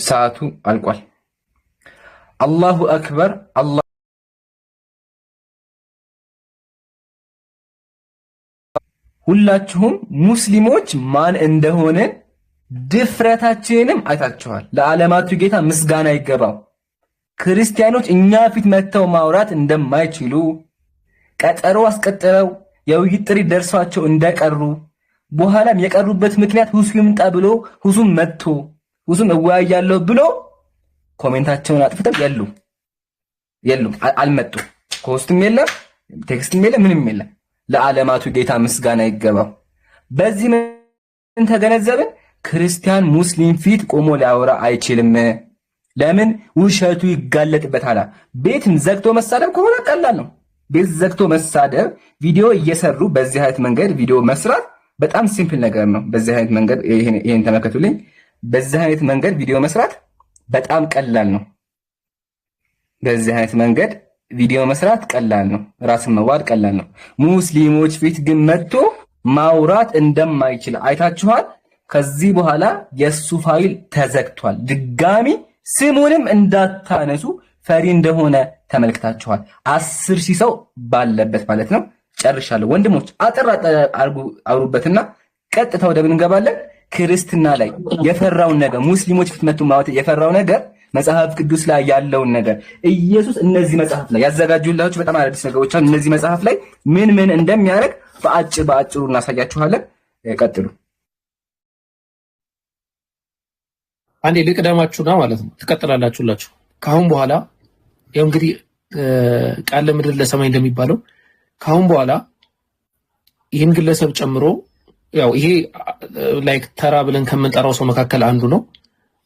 ሰዓቱ አልቋል። አላሁ አክበር። ሁላችሁም ሙስሊሞች ማን እንደሆነ ድፍረታችንንም አይታችኋል። ለዓለማቱ ጌታ ምስጋና ይገባው። ክርስቲያኖች እኛ ፊት መጥተው ማውራት እንደማይችሉ ቀጠሮ አስቀጥረው የውይይት ጥሪ ደርሷቸው እንደቀሩ በኋላም የቀሩበት ምክንያት ሁሱ ይምጣ ብሎ ሁሱም መጥቶ ሁሱም እወያያለሁ ብሎ ኮሜንታቸውን አጥፍተው የሉም አልመጡ። ኮስቱም የለም ቴክስትም የለም ምንም የለም። ለዓለማቱ ጌታ ምስጋና ይገባው። በዚህ ምን ተገነዘብን? ክርስቲያን ሙስሊም ፊት ቆሞ ሊያወራ አይችልም። ለምን? ውሸቱ ይጋለጥበታል። ቤትን ዘግቶ መሳደብ ከሆነ ቀላል ነው። ቤት ዘግቶ መሳደብ፣ ቪዲዮ እየሰሩ በዚህ አይነት መንገድ ቪዲዮ መስራት በጣም ሲምፕል ነገር ነው። በዚህ አይነት መንገድ ይሄን ተመልከቱልኝ። በዚህ አይነት መንገድ ቪዲዮ መስራት በጣም ቀላል ነው። በዚህ አይነት መንገድ ቪዲዮ መስራት ቀላል ነው። ራስን መዋድ ቀላል ነው። ሙስሊሞች ፊት ግን መጥቶ ማውራት እንደማይችል አይታችኋል። ከዚህ በኋላ የሱ ፋይል ተዘግቷል። ድጋሚ ስሙንም እንዳታነሱ ፈሪ እንደሆነ ተመልክታችኋል። 10,000 ሰው ባለበት ማለት ነው። ጨርሻለሁ ወንድሞች፣ አጥር አውሩበትና ቀጥታ ወደ ምን እንገባለን? ክርስትና ላይ የፈራውን ነገር ሙስሊሞች ፊት መጥቶ ማውራት የፈራው ነገር መጽሐፍ ቅዱስ ላይ ያለውን ነገር ኢየሱስ እነዚህ መጽሐፍ ላይ ያዘጋጁላችሁ በጣም አዲስ ነገሮች አሉ። እነዚህ መጽሐፍ ላይ ምን እንደሚያደርግ በአጭሩ እናሳያችኋለን። ቀጥሉ። አንዴ ልቅደማችሁና ማለት ነው ትቀጥላላችሁላችሁ። ካሁን በኋላ ያው እንግዲህ ቃል ለምድር ለሰማይ እንደሚባለው ካሁን በኋላ ይህን ግለሰብ ጨምሮ ያው ይሄ ላይክ ተራ ብለን ከምንጠራው ሰው መካከል አንዱ ነው።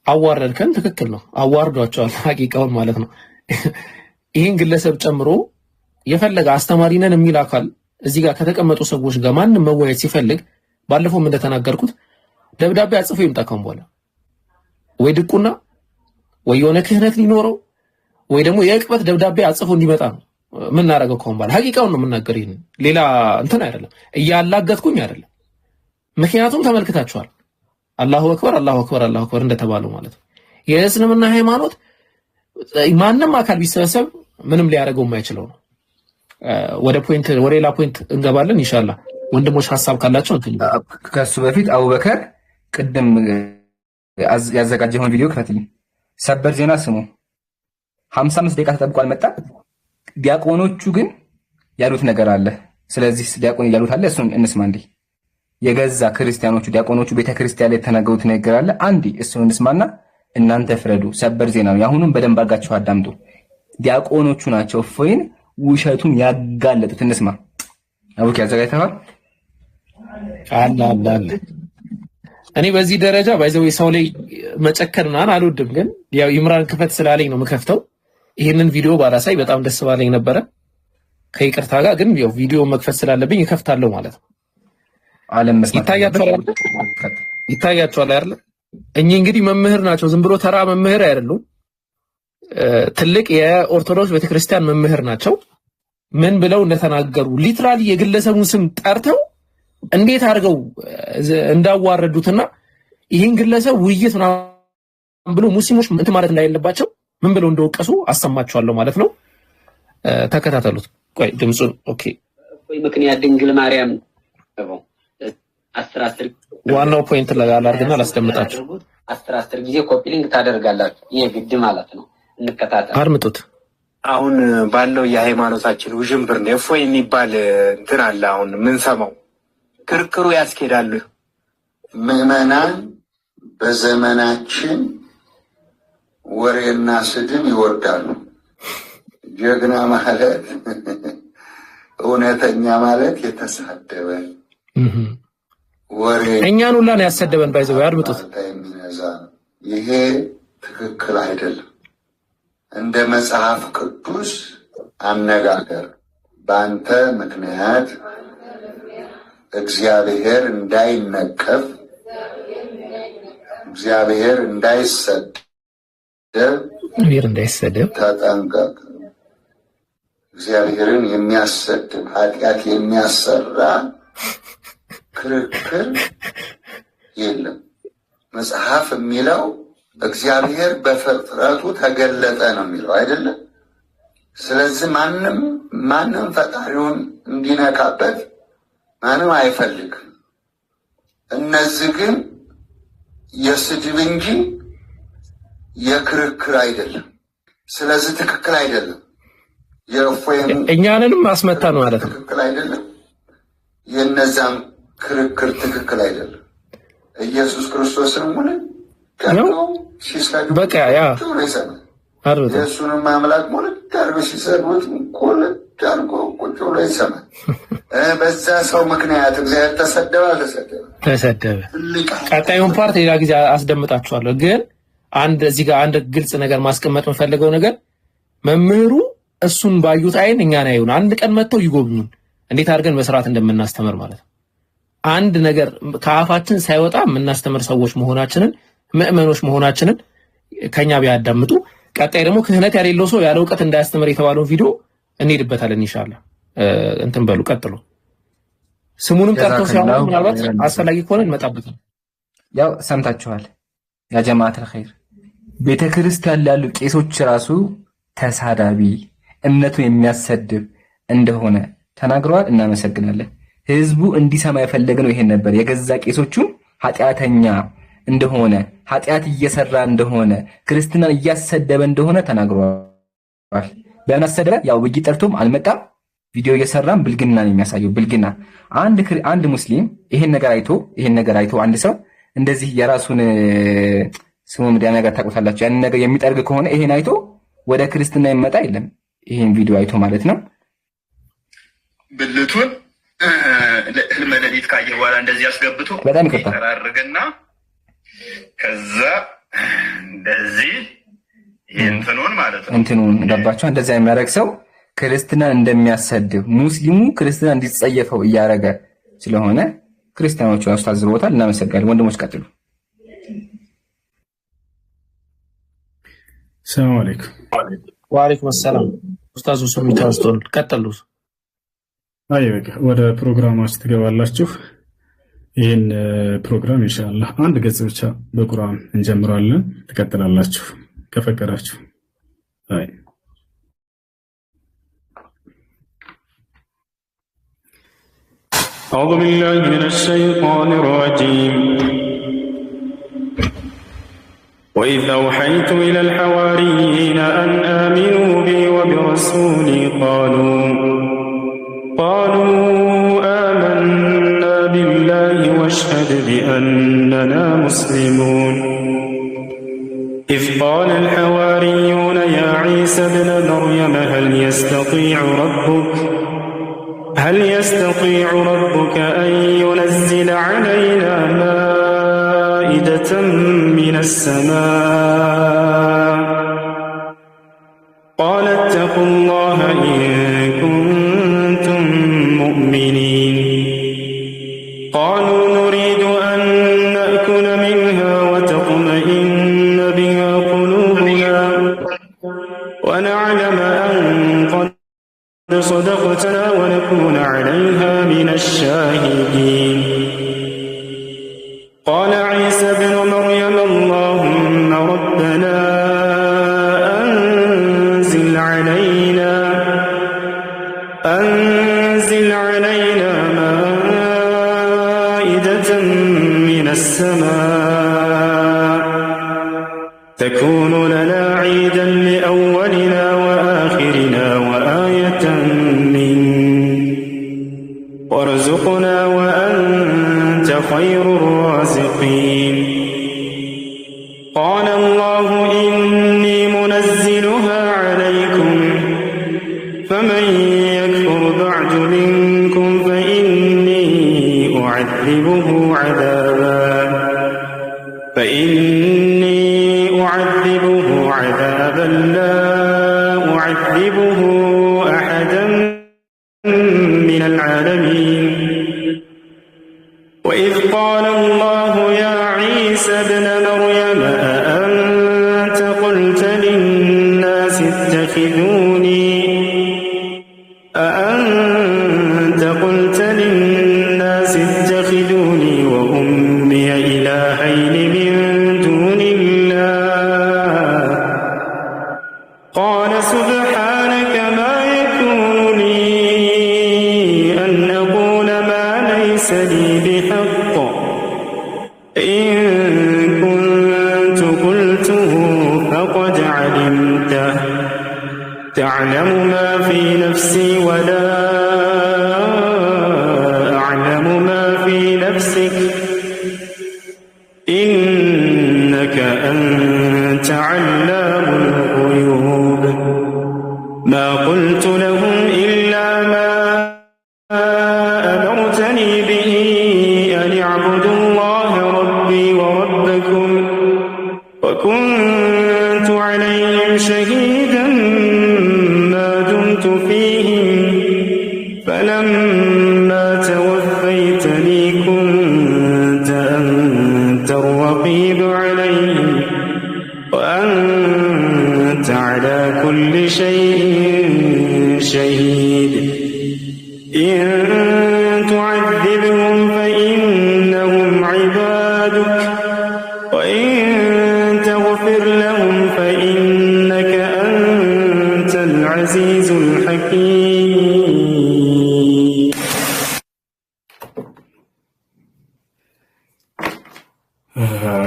አዋረድከን፣ ትክክል ነው። አዋርዷቸዋል ሐቂቃውን ማለት ነው። ይህን ግለሰብ ጨምሮ የፈለገ አስተማሪ ነን የሚል አካል እዚህ ጋር ከተቀመጡ ሰዎች ጋር ማንም መወያየት ሲፈልግ ባለፈውም እንደተናገርኩት ደብዳቤ አጽፎ ይምጣ። ካሁን በኋላ ወይ ድቁና ወይ የሆነ ክህነት ሊኖረው ወይ ደግሞ የእቅበት ደብዳቤ አጽፎ እንዲመጣ ነው የምናደርገው። ካሁን በኋላ ሐቂቃውን ነው የምናገር። ይሄን ሌላ እንትን አይደለም፣ እያላገጥኩኝ አይደለም። ምክንያቱም ተመልክታችኋል። አላሁ አክበር አላሁ አክበር አላሁ አክበር እንደተባለው ማለት ነው። የእስልምና ሃይማኖት ማንም አካል ቢሰበሰብ ምንም ሊያደርገው የማይችለው ነው። ወደ ሌላ ፖይንት እንገባለን ኢንሻአላህ። ወንድሞች ሐሳብ ካላቸው እንትን ከሱ በፊት አቡበከር ቅድም ያዘጋጀውን ቪዲዮ ክፈትልኝ። ሰበር ዜና ስሙ። 55 ደቂቃ ተጠብቆ አልመጣም። ዲያቆኖቹ ግን ያሉት ነገር አለ። ስለዚህ ዲያቆን ያሉት አለ፣ እሱን እንስማ። እንዴ የገዛ ክርስቲያኖቹ ዲያቆኖቹ ቤተክርስቲያን ላይ ተናገሩት ነገር አለ። አንዴ እሱን እንስማና እናንተ ፍረዱ። ሰበር ዜና ነው። ያሁኑን በደንብ አድርጋችሁ አዳምጡ። ዲያቆኖቹ ናቸው እፎይን ውሸቱን ያጋለጡት። እንስማ። አቡኪ አዘጋጅተዋል። አላ እኔ በዚህ ደረጃ ባይዘው ሰው ላይ መጨከርና አልወድም፣ ግን ያው ኢምራን ክፈት ስላለኝ ነው የምከፍተው። ይሄንን ቪዲዮ ባላሳይ በጣም ደስ ባለኝ ነበረ ከይቅርታ ጋር፣ ግን ያው ቪዲዮ መክፈት ስላለብኝ እከፍታለሁ ማለት ነው። ዓለም መስማት ይታያቸዋል አይደል? እኚህ እንግዲህ መምህር ናቸው። ዝም ብሎ ተራ መምህር አይደሉም። ትልቅ የኦርቶዶክስ ቤተክርስቲያን መምህር ናቸው። ምን ብለው እንደተናገሩ ሊትራሊ የግለሰቡን ስም ጠርተው እንዴት አድርገው እንዳዋረዱትና ይህን ግለሰብ ውይይት ምናምን ብሎ ሙስሊሞች እንትን ማለት እንዳይለባቸው ምን ብለው እንደወቀሱ አሰማቸዋለሁ ማለት ነው። ተከታተሉት። ቆይ ድምጹን ኦኬ። ምክንያት ድንግል ማርያም ዋናው ፖይንት ላይ አላርግና ላስደምጣችሁ። 10 ጊዜ ኮፒ ሊንክ ታደርጋላችሁ። ይሄ ግድ ማለት ነው። እንከታተል፣ አድምጡት። አሁን ባለው የሃይማኖታችን ውዥንብር ነው እፎይ የሚባል እንትን አለ። አሁን ምን ሰማው ክርክሩ ያስኬዳሉ። ምዕመናን በዘመናችን ወሬና ስድብ ይወዳሉ። ጀግና ማለት እውነተኛ ማለት የተሳደበ ወሬ እኛን ሁላ ነው ያሰደበን። ባይዘው አድምጡት። ይሄ ትክክል አይደለም። እንደ መጽሐፍ ቅዱስ አነጋገር በአንተ ምክንያት እግዚአብሔር እንዳይነቀፍ፣ እግዚአብሔር እንዳይሰደብ ተጠንቀቅ። እግዚአብሔርን የሚያሰድብ ኃጢአት የሚያሰራ ክርክር የለም። መጽሐፍ የሚለው እግዚአብሔር በፍጥረቱ ተገለጠ ነው የሚለው አይደለም። ስለዚህ ማንም ፈጣሪውን እንዲነካበት ማንም አይፈልግም። እነዚህ ግን የስድብ እንጂ የክርክር አይደለም። ስለዚህ ትክክል አይደለም። የእፎይም እኛንንም አስመታን ማለት ነው። ትክክል አይደለም። የነዛም ክርክር ትክክል አይደለም። ኢየሱስ ክርስቶስን ሙሉ ከነው ሲሰዱ በቃ ያ አርበታ ኢየሱስን ማምላክ ሙሉ ታርበ ሲሰዱት ኮለ ታርቆ ቁጭ ብሎ ይሰማል። በዛ ሰው ምክንያት እግዚአብሔር ተሰደበ። ቀጣዩን ፓርት ሌላ ጊዜ አስደምጣችኋለሁ። ግን እዚህ ጋር አንድ ግልጽ ነገር ማስቀመጥ የምፈልገው ነገር መምህሩ እሱን ባዩት አይን እኛን አይሁን አንድ ቀን መጥተው ይጎብኙን እንዴት አድርገን መስራት እንደምናስተምር ማለት ነው። አንድ ነገር ከአፋችን ሳይወጣ የምናስተምር ሰዎች መሆናችንን ምእመኖች መሆናችንን ከኛ ቢያዳምጡ፣ ቀጣይ ደግሞ ክህነት ያሌለው ሰው ያለ ዕውቀት እንዳያስተምር የተባለው ቪዲዮ እንሄድበታለን ኢንሻአላህ። እንትን በሉ ቀጥሉ። ስሙንም ጠርተው ሲያወሩ ምናልባት አስፈላጊ ከሆነ እንመጣበታለን። ያው ሰምታችኋል። ያ ጀማዓት الخير ቤተክርስቲያን ያሉ ቄሶች ራሱ ተሳዳቢ እምነቱን የሚያሰድብ እንደሆነ ተናግረዋል። እናመሰግናለን። ህዝቡ እንዲሰማ የፈለግነው ይሄን ነበር። የገዛ ቄሶቹ ኃጢአተኛ እንደሆነ ኃጢአት እየሰራ እንደሆነ ክርስትናን እያሰደበ እንደሆነ ተናግረዋል። በእናሰደረ ያው ብይ ጠርቶም አልመጣም። ቪዲዮ እየሰራም ብልግናን የሚያሳየው ብልግና አንድ ሙስሊም ይሄን ነገር አይቶ አንድ ሰው እንደዚህ የራሱን ስሙ ምድያ ነገር ታቆታላችሁ ያን ነገር የሚጠርግ ከሆነ ይሄን አይቶ ወደ ክርስትና ይመጣ የለም። ይሄን ቪዲዮ አይቶ ማለት ነው ብልቱን ለሌሊት ካየ በኋላ እንደዚህ አስገብቶ በጣም ይከፋ ተራርገና ከዛ እንደዚህ እንትኑን ማለት ነው እንትኑን ገባችሁ። እንደዛ የሚያደርግ ሰው ክርስትናን እንደሚያሰድብ ሙስሊሙ ክርስትና እንዲጸየፈው እያደረገ ስለሆነ ክርስቲያኖቹ አስተዛዝበውታል። እናመሰግናለን። ወንድሞች ቀጥሉ። ሰላም አለይኩም። ወአለይኩም ሰላም። ኡስታዙ ሱሚታስቶን ቀጥሉ። በቃ ወደ ፕሮግራማችን ትገባላችሁ። ይህን ፕሮግራም ኢንሻአላህ አንድ ገጽ ብቻ በቁርአን እንጀምራለን። ትቀጥላላችሁ ከፈቀዳችሁ። أعوذ بالله من الشيطان الرجيم وإذ أوحيت إلى الحواريين أن آمنوا بي وبرسولي قالوا آمنا بالله واشهد بأننا مسلمون إذ قال الحواريون يا عيسى ابن مريم هل يستطيع ربك أن ينزل علينا مائدة من السماء قال اتقوا الله إن كنتم مؤمنين قالوا نريد أن نأكل منها وتطمئن بها قلوبنا ونعلم أن قد صدقتنا ونكون عليها من الشاهدين قال عيسى ابن مريم اللهم ربنا أنزل علينا مائدة من السماء تكون لنا عيدا لأولنا وآخرنا وآية وارزقنا وأنت خير الرازقين قال الله إني منزلها عليكم فمن يكفر بعد منكم فإني أعذبه عذابا لا أعذبه أحدا من العالمين وإذ قال الله يا عيسى ابن مريم أأنت قلت للناس اتخذوني وأمي إلهين من دون الله إن كنت قلته فقد علمته تعلم ما في نفسي ولا أعلم ما في نفسك إنك أنت علام الغيوب ما قلت لهم إلا ما أمرتني به أن اعبدوا الله ربي وربكم وكنت عليهم شهيدا ما دمت فيهم فلما توفيتني كنت أنت الرقيب عليهم وأنت على كل شيء شهيد إن تعذبهم فإنهم عبادك وإن تغفر لهم فإنك أنت العزيز الحكيم.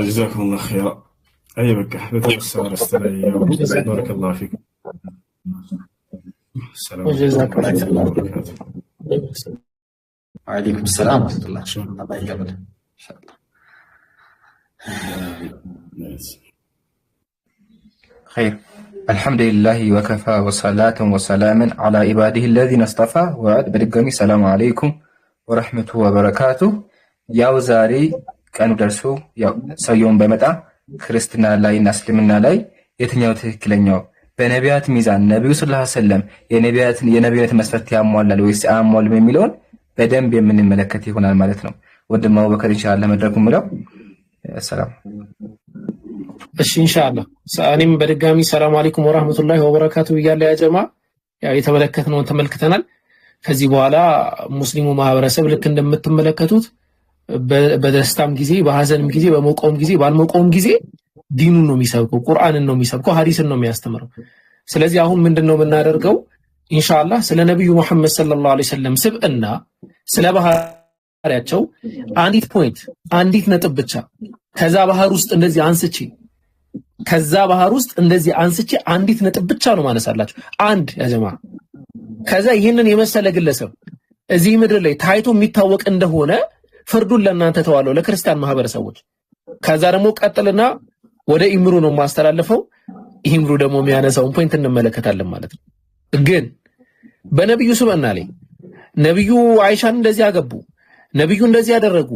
جزاكم الله خيرا. أي بقى بتوسع رستلي بارك الله فيكم. السلام عليكم ورحمة الله وبركاته. وعليكم السلام ورحمة الله. الله يقبل إن شاء الله. خير. الحمد لله وكفى وصلاة وسلام على عباده الذين اصطفى وعد بدقمي السلام عليكم ورحمة وبركاته. ያው ዛሬ ቀኑ ደርሶ ያው ሰውየውን በመጣ ክርስትና ላይ እና እስልምና ላይ የትኛው ትክክለኛው በነቢያት ሚዛን ነብዩ ሰለላሁ ዐለይሂ ወሰለም የነቢያት መስፈርት ያሟላል ወይስ አያሟልም የሚለውን በደንብ የምንመለከት ይሆናል ማለት ነው። ወንድም አቡበከር ኢንሻአላህ መድረኩን ምለው። ሰላም። እሺ ኢንሻአላህ እኔም በድጋሚ ሰላም አለይኩም ወራህመቱላሂ ወበረካቱ ይያለ ያ ጀማ ያው የተመለከትነውን ተመልክተናል። ከዚህ በኋላ ሙስሊሙ ማህበረሰብ ልክ እንደምትመለከቱት በደስታም ጊዜ በሐዘንም ጊዜ በሞቀውም ጊዜ ባልሞቀውም ጊዜ ዲኑን ነው የሚሰብከው፣ ቁርአንን ነው የሚሰብከው፣ ሐዲስን ነው የሚያስተምረው። ስለዚህ አሁን ምንድነው የምናደርገው? ኢንሻአላህ ስለ ነብዩ መሐመድ ሰለላሁ ዐለይሂ ወሰለም ስብዕና ስለ ባህሪያቸው አንዲት ነጥብ ብቻ ከዛ ባህር ውስጥ እንደዚህ አንስቼ አንዲት ነጥብ ብቻ ነው ማነሳላችሁ። አንድ ያ ጀማ ከዛ ይህንን የመሰለ ግለሰብ እዚህ ምድር ላይ ታይቶ የሚታወቅ እንደሆነ ፍርዱን ለእናንተ ተዋለው ለክርስቲያን ማህበረሰቦች። ከዛ ደግሞ ቀጥልና ወደ ኢምሩ ነው ማስተላለፈው። ኢምሩ ደግሞ የሚያነሳውን ፖይንት እንመለከታለን ማለት ነው። ግን በነብዩ ስብዕና ላይ ነብዩ አይሻን እንደዚህ አገቡ፣ ነብዩ እንደዚህ ያደረጉ፣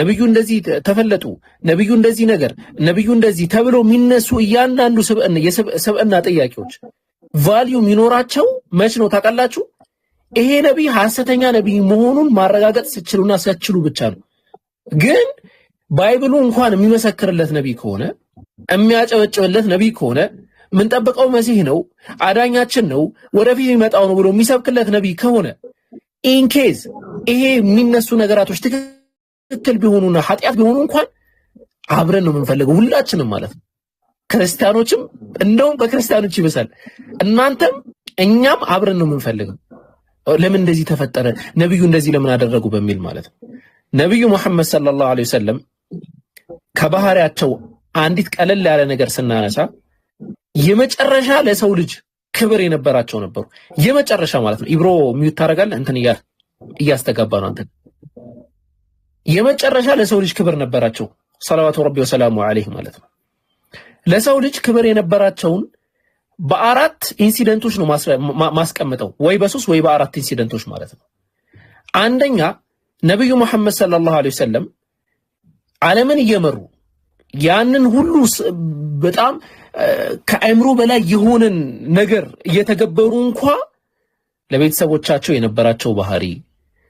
ነብዩ እንደዚህ ተፈለጡ፣ ነብዩ እንደዚህ ነገር፣ ነብዩ እንደዚህ ተብሎ የሚነሱ እያንዳንዱ ስብዕና ጥያቄዎች ቫልዩ የሚኖራቸው መች ነው ታውቃላችሁ? ይሄ ነብይ ሐሰተኛ ነብይ መሆኑን ማረጋገጥ ሲችሉና ሲያችሉ ብቻ ነው። ግን ባይብሉ እንኳን የሚመሰክርለት ነብይ ከሆነ የሚያጨበጭብለት ነብይ ከሆነ ምን ጠብቀው መሲህ ነው፣ አዳኛችን ነው፣ ወደፊት የሚመጣው ነው ብሎ የሚሰብክለት ነብይ ከሆነ ኢንኬዝ ይሄ የሚነሱ ነገራቶች ትክክል ቢሆኑና ኃጢአት ቢሆኑ እንኳን አብረን ነው የምንፈልገው ሁላችንም ማለት ነው። ክርስቲያኖችም እንደውም በክርስቲያኖች ይበዛል፣ እናንተም እኛም አብረን ነው የምንፈልገው። ለምን እንደዚህ ተፈጠረ፣ ነብዩ እንደዚህ ለምን አደረጉ በሚል ማለት ነው። ነብዩ መሐመድ ሰለላሁ ዐለይሂ ወሰለም ከባህሪያቸው አንዲት ቀለል ያለ ነገር ስናነሳ የመጨረሻ ለሰው ልጅ ክብር የነበራቸው ነበሩ። የመጨረሻ ማለት ነው። ኢብሮ ሚውት ታረጋለህ እንትን እያስተጋባ ነው አንተ። የመጨረሻ ለሰው ልጅ ክብር ነበራቸው ሰለላሁ ዐለይሂ ወሰለም ማለት ነው። ለሰው ልጅ ክብር የነበራቸውን በአራት ኢንሲደንቶች ነው ማስቀምጠው፣ ወይ በሶስት ወይ በአራት ኢንሲደንቶች ማለት ነው። አንደኛ ነብዩ መሐመድ ሰለላሁ ዐለይሂ ወሰለም ዓለምን እየመሩ ያንን ሁሉ በጣም ከአእምሮ በላይ የሆነን ነገር እየተገበሩ እንኳን ለቤተሰቦቻቸው የነበራቸው ባህሪ፣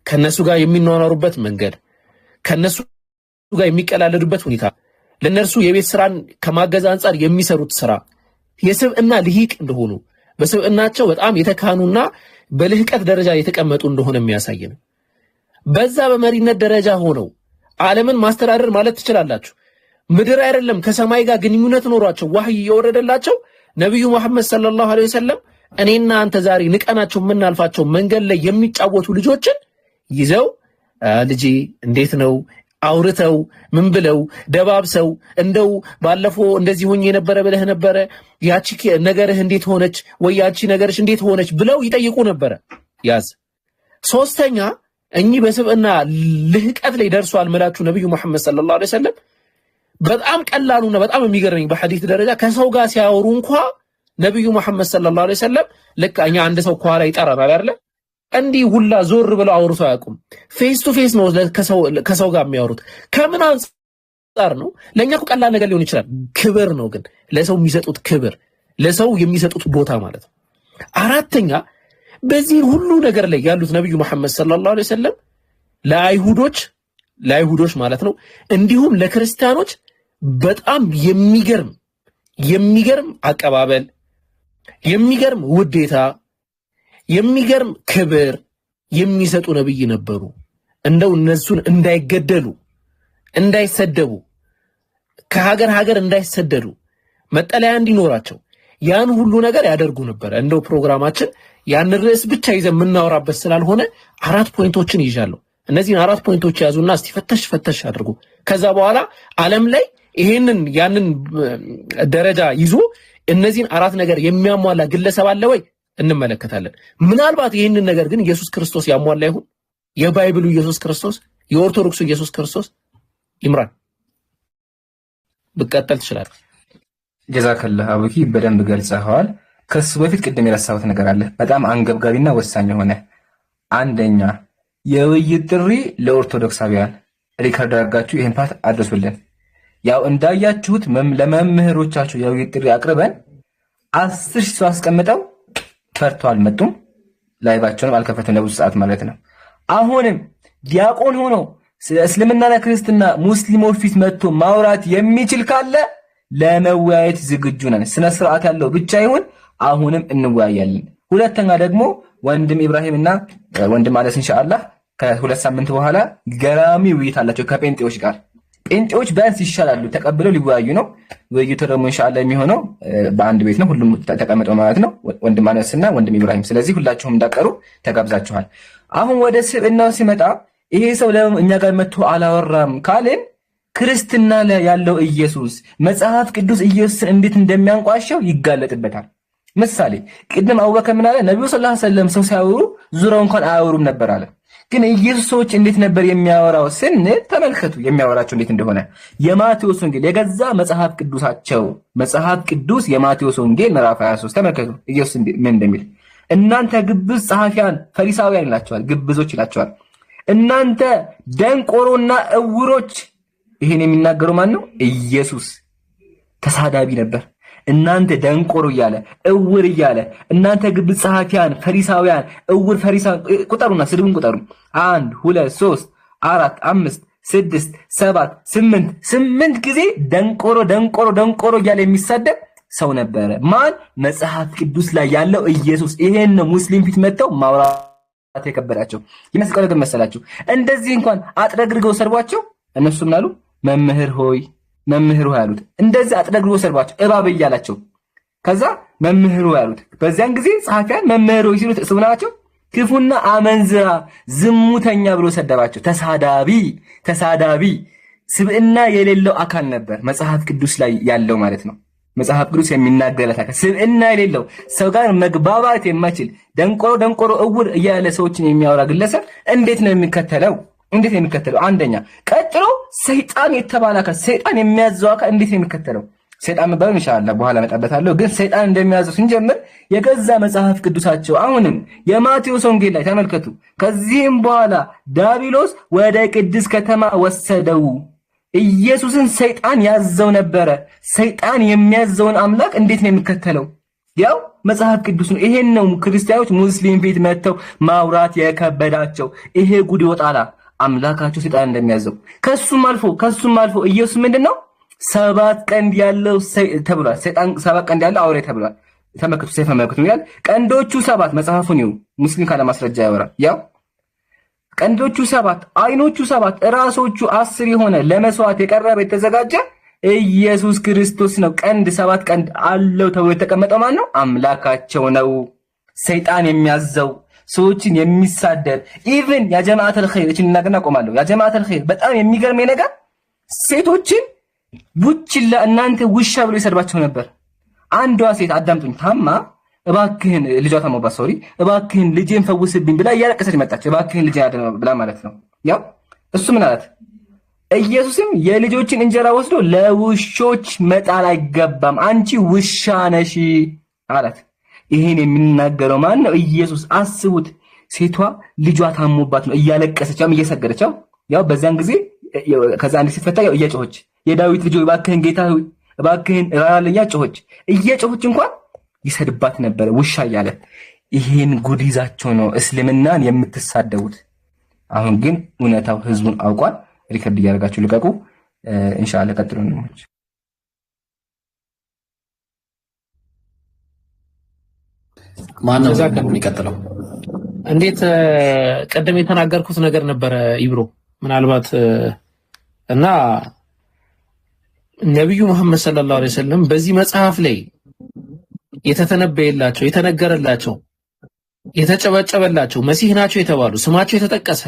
ከነሱ ጋር የሚኗኗሩበት መንገድ፣ ከነሱ ጋር የሚቀላለዱበት ሁኔታ፣ ለነርሱ የቤት ስራን ከማገዝ አንፃር የሚሰሩት ስራ የስብዕና ልሂቅ እንደሆኑ በስብዕናቸው በጣም የተካኑና በልህቀት ደረጃ የተቀመጡ እንደሆነ የሚያሳይ ነው። በዛ በመሪነት ደረጃ ሆነው ዓለምን ማስተዳደር ማለት ትችላላችሁ። ምድር አይደለም ከሰማይ ጋር ግንኙነት ኖሯቸው ወህይ እየወረደላቸው ነብዩ መሐመድ ሰለላሁ ዐለይሂ ወሰለም እኔና አንተ ዛሬ ንቀናቸው የምናልፋቸው መንገድ ላይ የሚጫወቱ ልጆችን ይዘው ልጄ እንዴት ነው አውርተው ምን ብለው ደባብሰው እንደው ባለፈው እንደዚህ ሆኜ ነበር ብለህ ነበር ያቺ ነገርህ እንዴት ሆነች ወይ ያቺ ነገርሽ እንዴት ሆነች ብለው ይጠይቁ ነበር። ያዝ ሶስተኛ እኚህ በስብዕና ልህቀት ላይ ደርሷል መላችሁ ነብዩ መሐመድ ሰለላሁ ዐለይሂ ወሰለም በጣም ቀላሉና በጣም የሚገርመኝ በሐዲስ ደረጃ ከሰው ጋር ሲያወሩ እንኳን ነብዩ መሐመድ ሰለላሁ ዐለይሂ ወሰለም ለካ እኛ አንድ ሰው ኳላ ይጠራናል አይደል እንዲህ ሁላ ዞር ብለው አውርቶ አያውቁም። ፌስ ቱ ፌስ ነው ከሰው ጋር የሚያወሩት። ከምን አንፃር ነው? ለኛ እኮ ቀላል ነገር ሊሆን ይችላል። ክብር ነው ግን ለሰው የሚሰጡት ክብር፣ ለሰው የሚሰጡት ቦታ ማለት ነው። አራተኛ በዚህ ሁሉ ነገር ላይ ያሉት ነብዩ መሐመድ ሰለላሁ ዐለይሂ ወሰለም ለአይሁዶች ማለት ነው እንዲሁም ለክርስቲያኖች በጣም የሚገርም አቀባበል፣ የሚገርም ውዴታ፣ የሚገርም ክብር የሚሰጡ ነብይ ነበሩ። እንደው እነሱን እንዳይገደሉ እንዳይሰደቡ ከሀገር እንዳይሰደዱ መጠለያ እንዲኖራቸው ያን ሁሉ ነገር ያደርጉ ነበር። እንደው ፕሮግራማችን ያን ርዕስ ብቻ ይዘን የምናወራበት ስላልሆነ 4 ፖይንቶችን ይዣለሁ። እነዚህን 4 ፖይንቶች ያዙና እስቲ ፈተሽ አድርጉ። ከዛ በኋላ ዓለም ላይ ይሄንን ያንን ደረጃ ይዞ እነዚህን 4 ነገር የሚያሟላ ግለሰብ አለ ወይ እንመለከታለን። ምናልባት ይሄንን ነገር ግን ኢየሱስ ክርስቶስ ያሟላ ይሁን? የባይብሉ ኢየሱስ ክርስቶስ፣ የኦርቶዶክሱ ኢየሱስ ክርስቶስ? ይምራን ብቀጥል ትችላለህ። ጀዛከላህ አቡኪ በደንብ ገልጸኸዋል። ከሱ በፊት ቅድም የረሳሁት ነገር አለ በጣም አንገብጋቢና ወሳኝ የሆነ አንደኛ የውይይት ጥሪ ለኦርቶዶክሳውያን ሪከርድ አድርጋችሁ ይሄን ፓርት አድርሱልን። ያው እንዳያችሁት ለመምህሮቻችሁ የውይይት ጥሪ አቅርበን 10 ሰው አስቀምጠው ፈርተው አልመጡም። ላይቫቸውንም አልከፈቱም ለብዙ ሰዓት ማለት ነው። አሁንም ዲያቆን ሆኖ ስለ እስልምናና ክርስትና ሙስሊሞች ፊት መጥቶ ማውራት የሚችል ካለ ለመወያየት ዝግጁ ነን። ስነ ስርዓት ያለው ብቻ ይሁን። አሁንም እንወያያለን። ሁለተኛ ደግሞ ወንድም ኢብራሂምና ወንድም አለስ ኢንሻአላህ ከ2 ሳምንት በኋላ ገራሚ ውይይት አላቸው ከጴንጤዎች ጋር። ጴንጤዎች ቢያንስ ይሻላሉ ተቀብለው ሊወያዩ ነው። ውይይቱ ደግሞ ኢንሻአላህ የሚሆነው በአንድ ቤት ነው፣ ሁሉም ተቀምጠው ማለት ነው፣ ወንድም አነስና ወንድም ኢብራሂም። ስለዚህ ሁላችሁም እንዳቀሩ ተጋብዛችኋል። አሁን ወደ ስብዕናው ሲመጣ ይሄ ሰው ለምን እኛ ጋር መጥቶ አላወራም ካልን ክርስትና ላይ ያለው ኢየሱስ መጽሐፍ ቅዱስ ኢየሱስን እንዴት እንደሚያንቋሸው ይጋለጥበታል። ምሳሌ ቅድም አቡበከር ምን አለ? ነብዩ ሰለላሁ ዐለይሂ ወሰለም ሰው ሲያወሩ ዙራው እንኳን አያወሩም ነበር አለ። ግን ኢየሱስ ሰዎች እንዴት ነበር የሚያወራው ስንል ተመልከቱ የሚያወራቸው እንዴት እንደሆነ። የማቴዎስ ወንጌል የገዛ መጽሐፍ ቅዱሳቸው መጽሐፍ ቅዱስ የማቴዎስ ወንጌል ምዕራፍ 23 ተመልከቱ ኢየሱስ ምን እንደሚል። እናንተ ግብዝ ጸሐፊያን ፈሪሳውያን ይላቸዋል፣ ግብዞች ይላቸዋል። እናንተ ደንቆሮና እውሮች። ይሄን የሚናገረው ማን ነው? ኢየሱስ ተሳዳቢ ነበር። እናንተ ደንቆሮ እያለ እውር እያለ እናንተ ግብዝ ጸሐፊያን ፈሪሳውያን እውር ፈሪሳውያን ቁጠሩና ስድቡን ቁጠሩ 1 2 3 4 5 6 7 8 ጊዜ ደንቆሮ እያለ የሚሳደብ ሰው ነበረ። ማን? መጽሐፍ ቅዱስ ላይ ያለው ኢየሱስ። ይሄን ነው ሙስሊም ፊት መጥተው ማውራት የከበዳቸው። ይመስቀል ግን መሰላችሁ እንደዚህ እንኳን አጥረግርገው ሰርቧቸው እነሱ ምን አሉ? መምህር ሆይ አሉት። እንደዚህ አጥረግርገው ሰርቧቸው እባብ እያላቸው ከዛ መምህር ሆይ አሉት። በዚያን ጊዜ ጸሐፊያን መምህር ሆይ ሲሉት እሱ ናቸው ክፉና አመንዝራ ዝሙተኛ ብሎ ሰደባቸው። ተሳዳቢ ስብዕና የሌለው አካል ነበር መጽሐፍ ቅዱስ ላይ ያለው ማለት ነው። መጽሐፍ ቅዱስ የሚናገርለት አካል ስብዕና የሌለው ሰው ጋር መግባባት የማይችል ደንቆሮ እውር እያለ ሰዎችን የሚያወራ ግለሰብ እንዴት ነው የሚከተለው? አንደኛ ቀጥሎ ሰይጣን የተባለ አካል ሰይጣን የሚያዘው አካል እንዴት ነው የሚከተለው? ሰይጣን መባል ኢንሻአላህ በኋላ መጣበታለሁ። ግን ሰይጣን እንደሚያዘው ስንጀምር የገዛ መጽሐፍ ቅዱሳቸው አሁንም የማቴዎስ ወንጌል ላይ ተመልከቱ። ከዚህም በኋላ ዳቢሎስ ወደ ቅድስት ከተማ ወሰደው። ኢየሱስን ሰይጣን ያዘው ነበረ። ሰይጣን የሚያዘውን አምላክ እንዴት ነው የሚከተለው? ያው መጽሐፍ ቅዱስ ነው። ይሄን ነው ክርስቲያኖች ሙስሊም ቤት መጥተው ማውራት የከበዳቸው። ይሄ ጉድ ይወጣላ አምላካቸው ሰይጣን እንደሚያዘው። ከሱም አልፎ ኢየሱስ ምንድነው 7 ቀንድ ያለው ተብሏል። ሰይጣን 7 ቀንድ ያለው አውሬ ተብሏል። ተመልከቱ፣ ሰይፈ መለኮት ይላል። ቀንዶቹ 7 መጽሐፉን ይው ሙስሊም ካለ ማስረጃ ያወራል። ያው ቀንዶቹ 7 አይኖቹ 7 ራሶቹ 10 የሆነ ለመስዋዕት የቀረበ የተዘጋጀ ኢየሱስ ክርስቶስ ነው። ቀንድ 7 ቀንድ አለው ተብሎ የተቀመጠው ማን ነው? አምላካቸው ነው። ሰይጣን የሚያዘው ሰዎችን የሚሳደብ ኢቭን ያ ጀማዓተል ኸይር እቺን እናገና ቆማለሁ። ያ ጀማዓተል ኸይር በጣም የሚገርመኝ ነገር ሴቶችን ቡችላ እናንተ ውሻ ብሎ ይሰድባቸው ነበር። አንዷ ሴት አዳምጡኝ ታማ እባክህን ልጇ ታሞባ ሶሪ እባክህን ልጄን ፈውስብኝ ብላ እያለቀሰች መጣች። እባክህን ልጄን አድነው ብላ ማለት ነው። ያው እሱ ምን አላት? ኢየሱስም የልጆችን እንጀራ ወስዶ ለውሾች መጣል አይገባም፣ አንቺ ውሻ ነሽ አላት። ይሄን የሚናገረው ማን ነው? ኢየሱስ። አስቡት፣ ሴቷ ልጇ ታሞባት ነው እያለቀሰች እየሰገደች ያው በዛን ጊዜ ከዛ አንድ ሲፈታ ያው እየጮኸች የዳዊት ልጅ እባክህን ጌታ ሆይ እባክህን ራራልኝ እየጮኸች እንኳን ይሰድባት ነበር ውሻ እያለ። ይሄን ጉድ ይዛቸው ነው እስልምናን የምትሳደቡት። አሁን ግን እውነታው ህዝቡን አውቋል። ሪከርድ እያደረጋችሁ ልቀቁ። ኢንሻአላህ ቀጥሉ ነው። ማን ነው የሚቀጥለው? እንዴት ቀደም የተናገርኩት ነገር ነበረ ኢብሮ ምናልባት እና ነብዩ መሐመድ ሰለላሁ ዐለይሂ ወሰለም በዚህ መጽሐፍ ላይ የተተነበየላቸው የተነገረላቸው የተጨበጨበላቸው መሲህ ናቸው የተባሉ ስማቸው የተጠቀሰ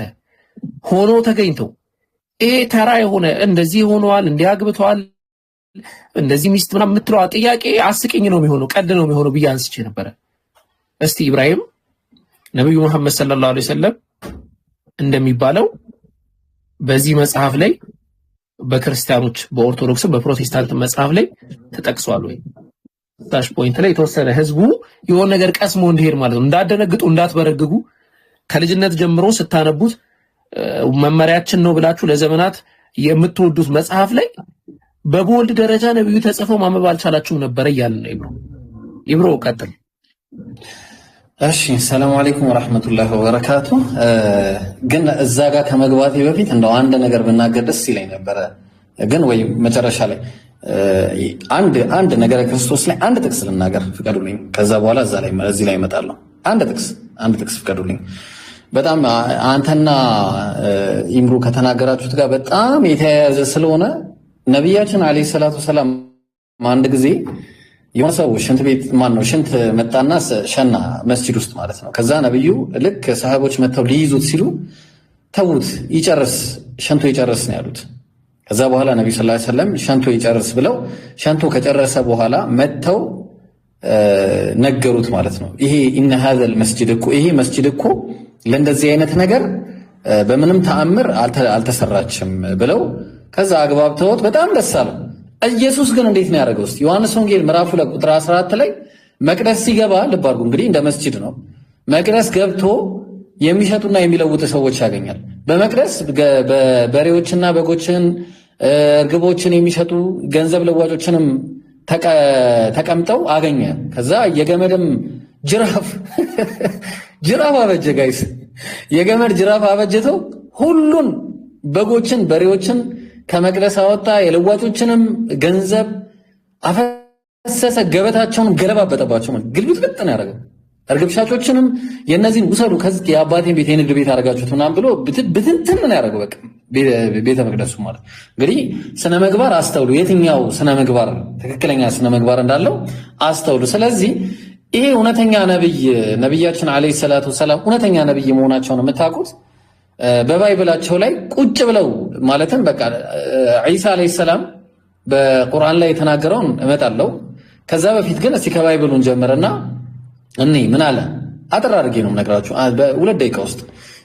ሆኖ ተገኝተው ይሄ ተራ የሆነ እንደዚህ ሆነዋል እንዲያግብተዋል እንደዚህ ሚስት ምናምን የምትለው ጥያቄ አስቂኝ ነው የሚሆነው፣ ቀልድ ነው የሚሆነው ብዬ አንስቼ ነበረ። እስቲ ኢብራሂም ነብዩ መሐመድ ሰለላሁ ዐለይሂ ወሰለም እንደሚባለው በዚህ መጽሐፍ ላይ በክርስቲያኖች በኦርቶዶክስ በፕሮቴስታንት መጽሐፍ ላይ ተጠቅሷል ወይ? ታሽ ፖይንት ላይ የተወሰነ ህዝቡ የሆነ ነገር ቀስሞ እንዲሄድ ማለት ነው። እንዳደነግጡ እንዳትበረግጉ ከልጅነት ጀምሮ ስታነቡት መመሪያችን ነው ብላችሁ ለዘመናት የምትወዱት መጽሐፍ ላይ በቦልድ ደረጃ ነብዩ ተጽፈው ማንበብ አልቻላችሁም ነበር እያልን ነው። ኢብሮ ቀጥል። እሺ ሰላም አለይኩም ወራህመቱላሂ ወበረካቱ። ግን እዛ ጋር ከመግባቴ በፊት እንደው አንድ ነገር ብናገር ደስ ይለኝ ነበረ። ግን ወይ መጨረሻ ላይ አንድ ነገር ክርስቶስ ላይ አንድ ጥቅስ ልናገር ፍቀዱልኝ። ከዛ በኋላ እዚህ ላይ እመጣለሁ። አንድ ጥቅስ ፍቀዱልኝ። በጣም አንተና ኢምሩ ከተናገራችሁት ጋር በጣም የተያያዘ ስለሆነ ነብያችን አለይሂ ሰላቱ ሰላም አንድ ጊዜ የሆነ ሰው ሽንት መጣና ሸና መስጂድ ውስጥ ማለት ነው። ከዛ ነብዩ ልክ ሰሃቦች መተው ሊይዙት ሲሉ ተውት ይጨርስ ሸንቶ ይጨርስ ነው ያሉት። ከዛ በኋላ ነብዩ ሰለላሁ ዐለይሂ ወሰለም ሸንቶ ይጨርስ ብለው ሸንቶ ከጨረሰ በኋላ መተው ነገሩት ማለት ነው። ይሄ ኢነ ሀዘል መስጂድ እኮ ለእንደዚህ አይነት ነገር በምንም ተአምር አልተሰራችም ብለው ከዛ አግባብተውት በጣም ደስ አለው። ኢየሱስ ግን እንዴት ነው ያደረገው? እስቲ ዮሐንስ ወንጌል ምዕራፍ 2 ቁጥር 14 ላይ መቅደስ ሲገባ ልብ አድርጉ እንግዲህ እንደ መስጂድ ነው። መቅደስ ገብቶ የሚሸጡና የሚለውጡ ሰዎች ያገኛል። በመቅደስ በሬዎችና በጎችን እርግቦችን የሚሸጡ ገንዘብ ለዋጮችንም ተቀምጠው አገኘ። ከዛ የገመድም ጅራፍ አበጀ። ጋይስ የገመድ ጅራፍ አበጀተው ሁሉን በጎችን በሬዎችን ከመቅደስ አወጣ። የለዋጮችንም ገንዘብ አፈሰሰ። ገበታቸውን ገለባበጠባቸው። ግልብጥብጥ ነው ያደረገው። እርግብ ሻጮችንም የነዚህን ውሰዱ ከዚህ የአባቴን ቤት የንግድ ቤት አደረጋችሁት ምናምን ብሎ ብትንትን ነው ያደረገው። በቃ ቤተ መቅደሱ ማለት እንግዲህ ስነ ምግባር አስተውሉ። የትኛው ስነ ምግባር ትክክለኛ ስነ ምግባር እንዳለው አስተውሉ። ስለዚህ ይሄ እውነተኛ ነብያችን አለይሂ ሰላቱ ሰላም እውነተኛ ነብይ መሆናቸውን የምታውቁት በባይብላቸው ላይ ቁጭ ብለው ማለትም በቃ ዒሳ አለይሂ ሰላም በቁርአን ላይ የተናገረውን እመጣለሁ። ከዛ በፊት ግን እስቲ ከባይብሉን ጀምርና ምን አለ አጥራ አድርጌ ነው የምነግራችሁ በሁለት ደቂቃ ውስጥ።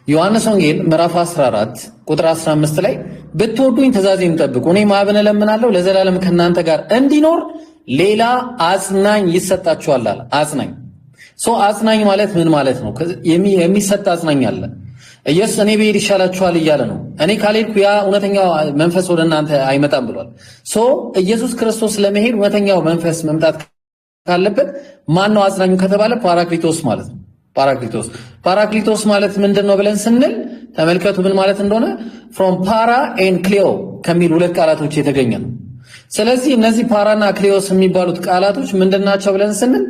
ዮሐንስ ወንጌል ምዕራፍ 14 ቁጥር 15 ላይ ብትወዱኝ ትእዛዜን ጠብቁ፣ እኔ አብን እለምናለሁ ለዘላለም ከእናንተ ጋር እንዲኖር ሌላ አጽናኝ ይሰጣችኋል አለ። አጽናኝ ማለት ምን ማለት ነው? የሚሰጥ አጽናኝ አለ። ኢየሱስ እኔ ብሄድ ይሻላችኋል እያለ ነው። እኔ ካልሄድኩ ያ እውነተኛው መንፈስ ወደ እናንተ አይመጣም ብሏል። ኢየሱስ ክርስቶስ ለመሄድ እውነተኛው መንፈስ መምጣት ካለበት ማን ነው አጽናኙ ከተባለ ፓራክሊቶስ ማለት ነው። ፓራክሊቶስ ማለት ምንድነው ብለን ስንል ተመልከቱ ምን ማለት እንደሆነ from para and cleo ከሚል ሁለት ቃላቶች የተገኘ ነው። ስለዚህ እነዚህ ፓራና ክሊዮስ የሚባሉት ቃላቶች ምንድናቸው ብለን ስንል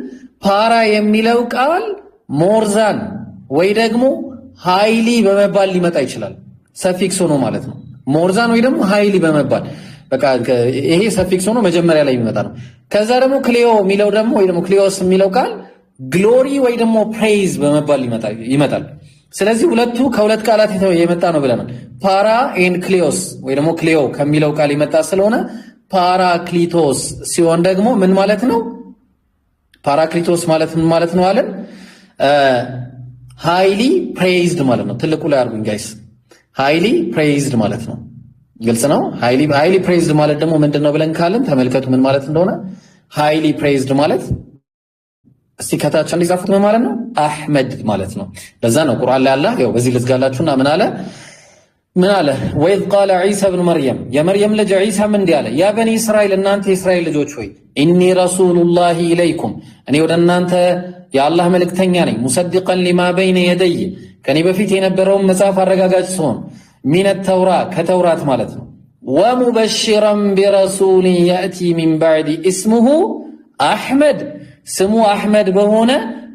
ፓራ የሚለው ቃል ሞርዛን ወይ ደግሞ ሃይሊ በመባል ሊመጣ ይችላል። ሰፊክስ ሆኖ ማለት ነው። ሞርዛን ወይ ደግሞ ሃይሊ በመባል በቃ ይሄ ሰፊክስ ሆኖ መጀመሪያ ላይ የሚመጣ ነው። ከዛ ደግሞ ክሊዮ የሚለው ደግሞ ወይ ደግሞ ክሊዮስ የሚለው ቃል ግሎሪ ወይ ደግሞ ፕሬይዝ በመባል ይመጣል። ስለዚህ ሁለቱ ከሁለት ቃላት የመጣ ነው ብለናል። ፓራ ኤንድ ክሊዮስ ወይ ደግሞ ክሊዮ ከሚለው ቃል የመጣ ስለሆነ ፓራክሊቶስ ሲሆን ደግሞ ምን ማለት ነው? ፓራክሊቶስ ማለት ምን ማለት ነው አለን? ሃይሊ ፕሬይዝድ ማለት ነው። ትልቁ ላይ አርጉኝ ጋይስ። ሃይሊ ፕሬይዝድ ማለት ነው። ግልጽ ነው። ሃይሊ ፕሬይዝድ ማለት ደግሞ ምንድነው ብለን ካልን ተመልከቱ ምን ማለት እንደሆነ። ሃይሊ ፕሬይዝድ ማለት እስቲ ከታች እንዲጻፉት ምን ማለት ነው? አህመድ ማለት ነው። ለዛ ነው ቁርአን ላይ አላህ ያው በዚህ ልዝጋላችሁና ምን አለ? ወይዝ ቃለ ዒሳ ብኑ መርየም የመርየም ልጅ ዒሳም እንዲህ አለ፣ ያ በኒ እስራኤል እናንተ የእስራኤል ልጆች ሆይ ኢኒ ረሱሉላሂ ኢለይኩም እኔ ወደ እናንተ የአላህ መልእክተኛ ነኝ። ሙሰዲቀን ሊማ በይነ የደይ ከኔ በፊት የነበረውን መጽሐፍ አረጋጋጭ ሲሆን ሚነ ተውራ ከተውራት ማለት ነው። ወሙበሽረን ቢረሱሊን ያእቲ ሚን ባዕዲ እስሙሁ አሕመድ ስሙ አሕመድ በሆነ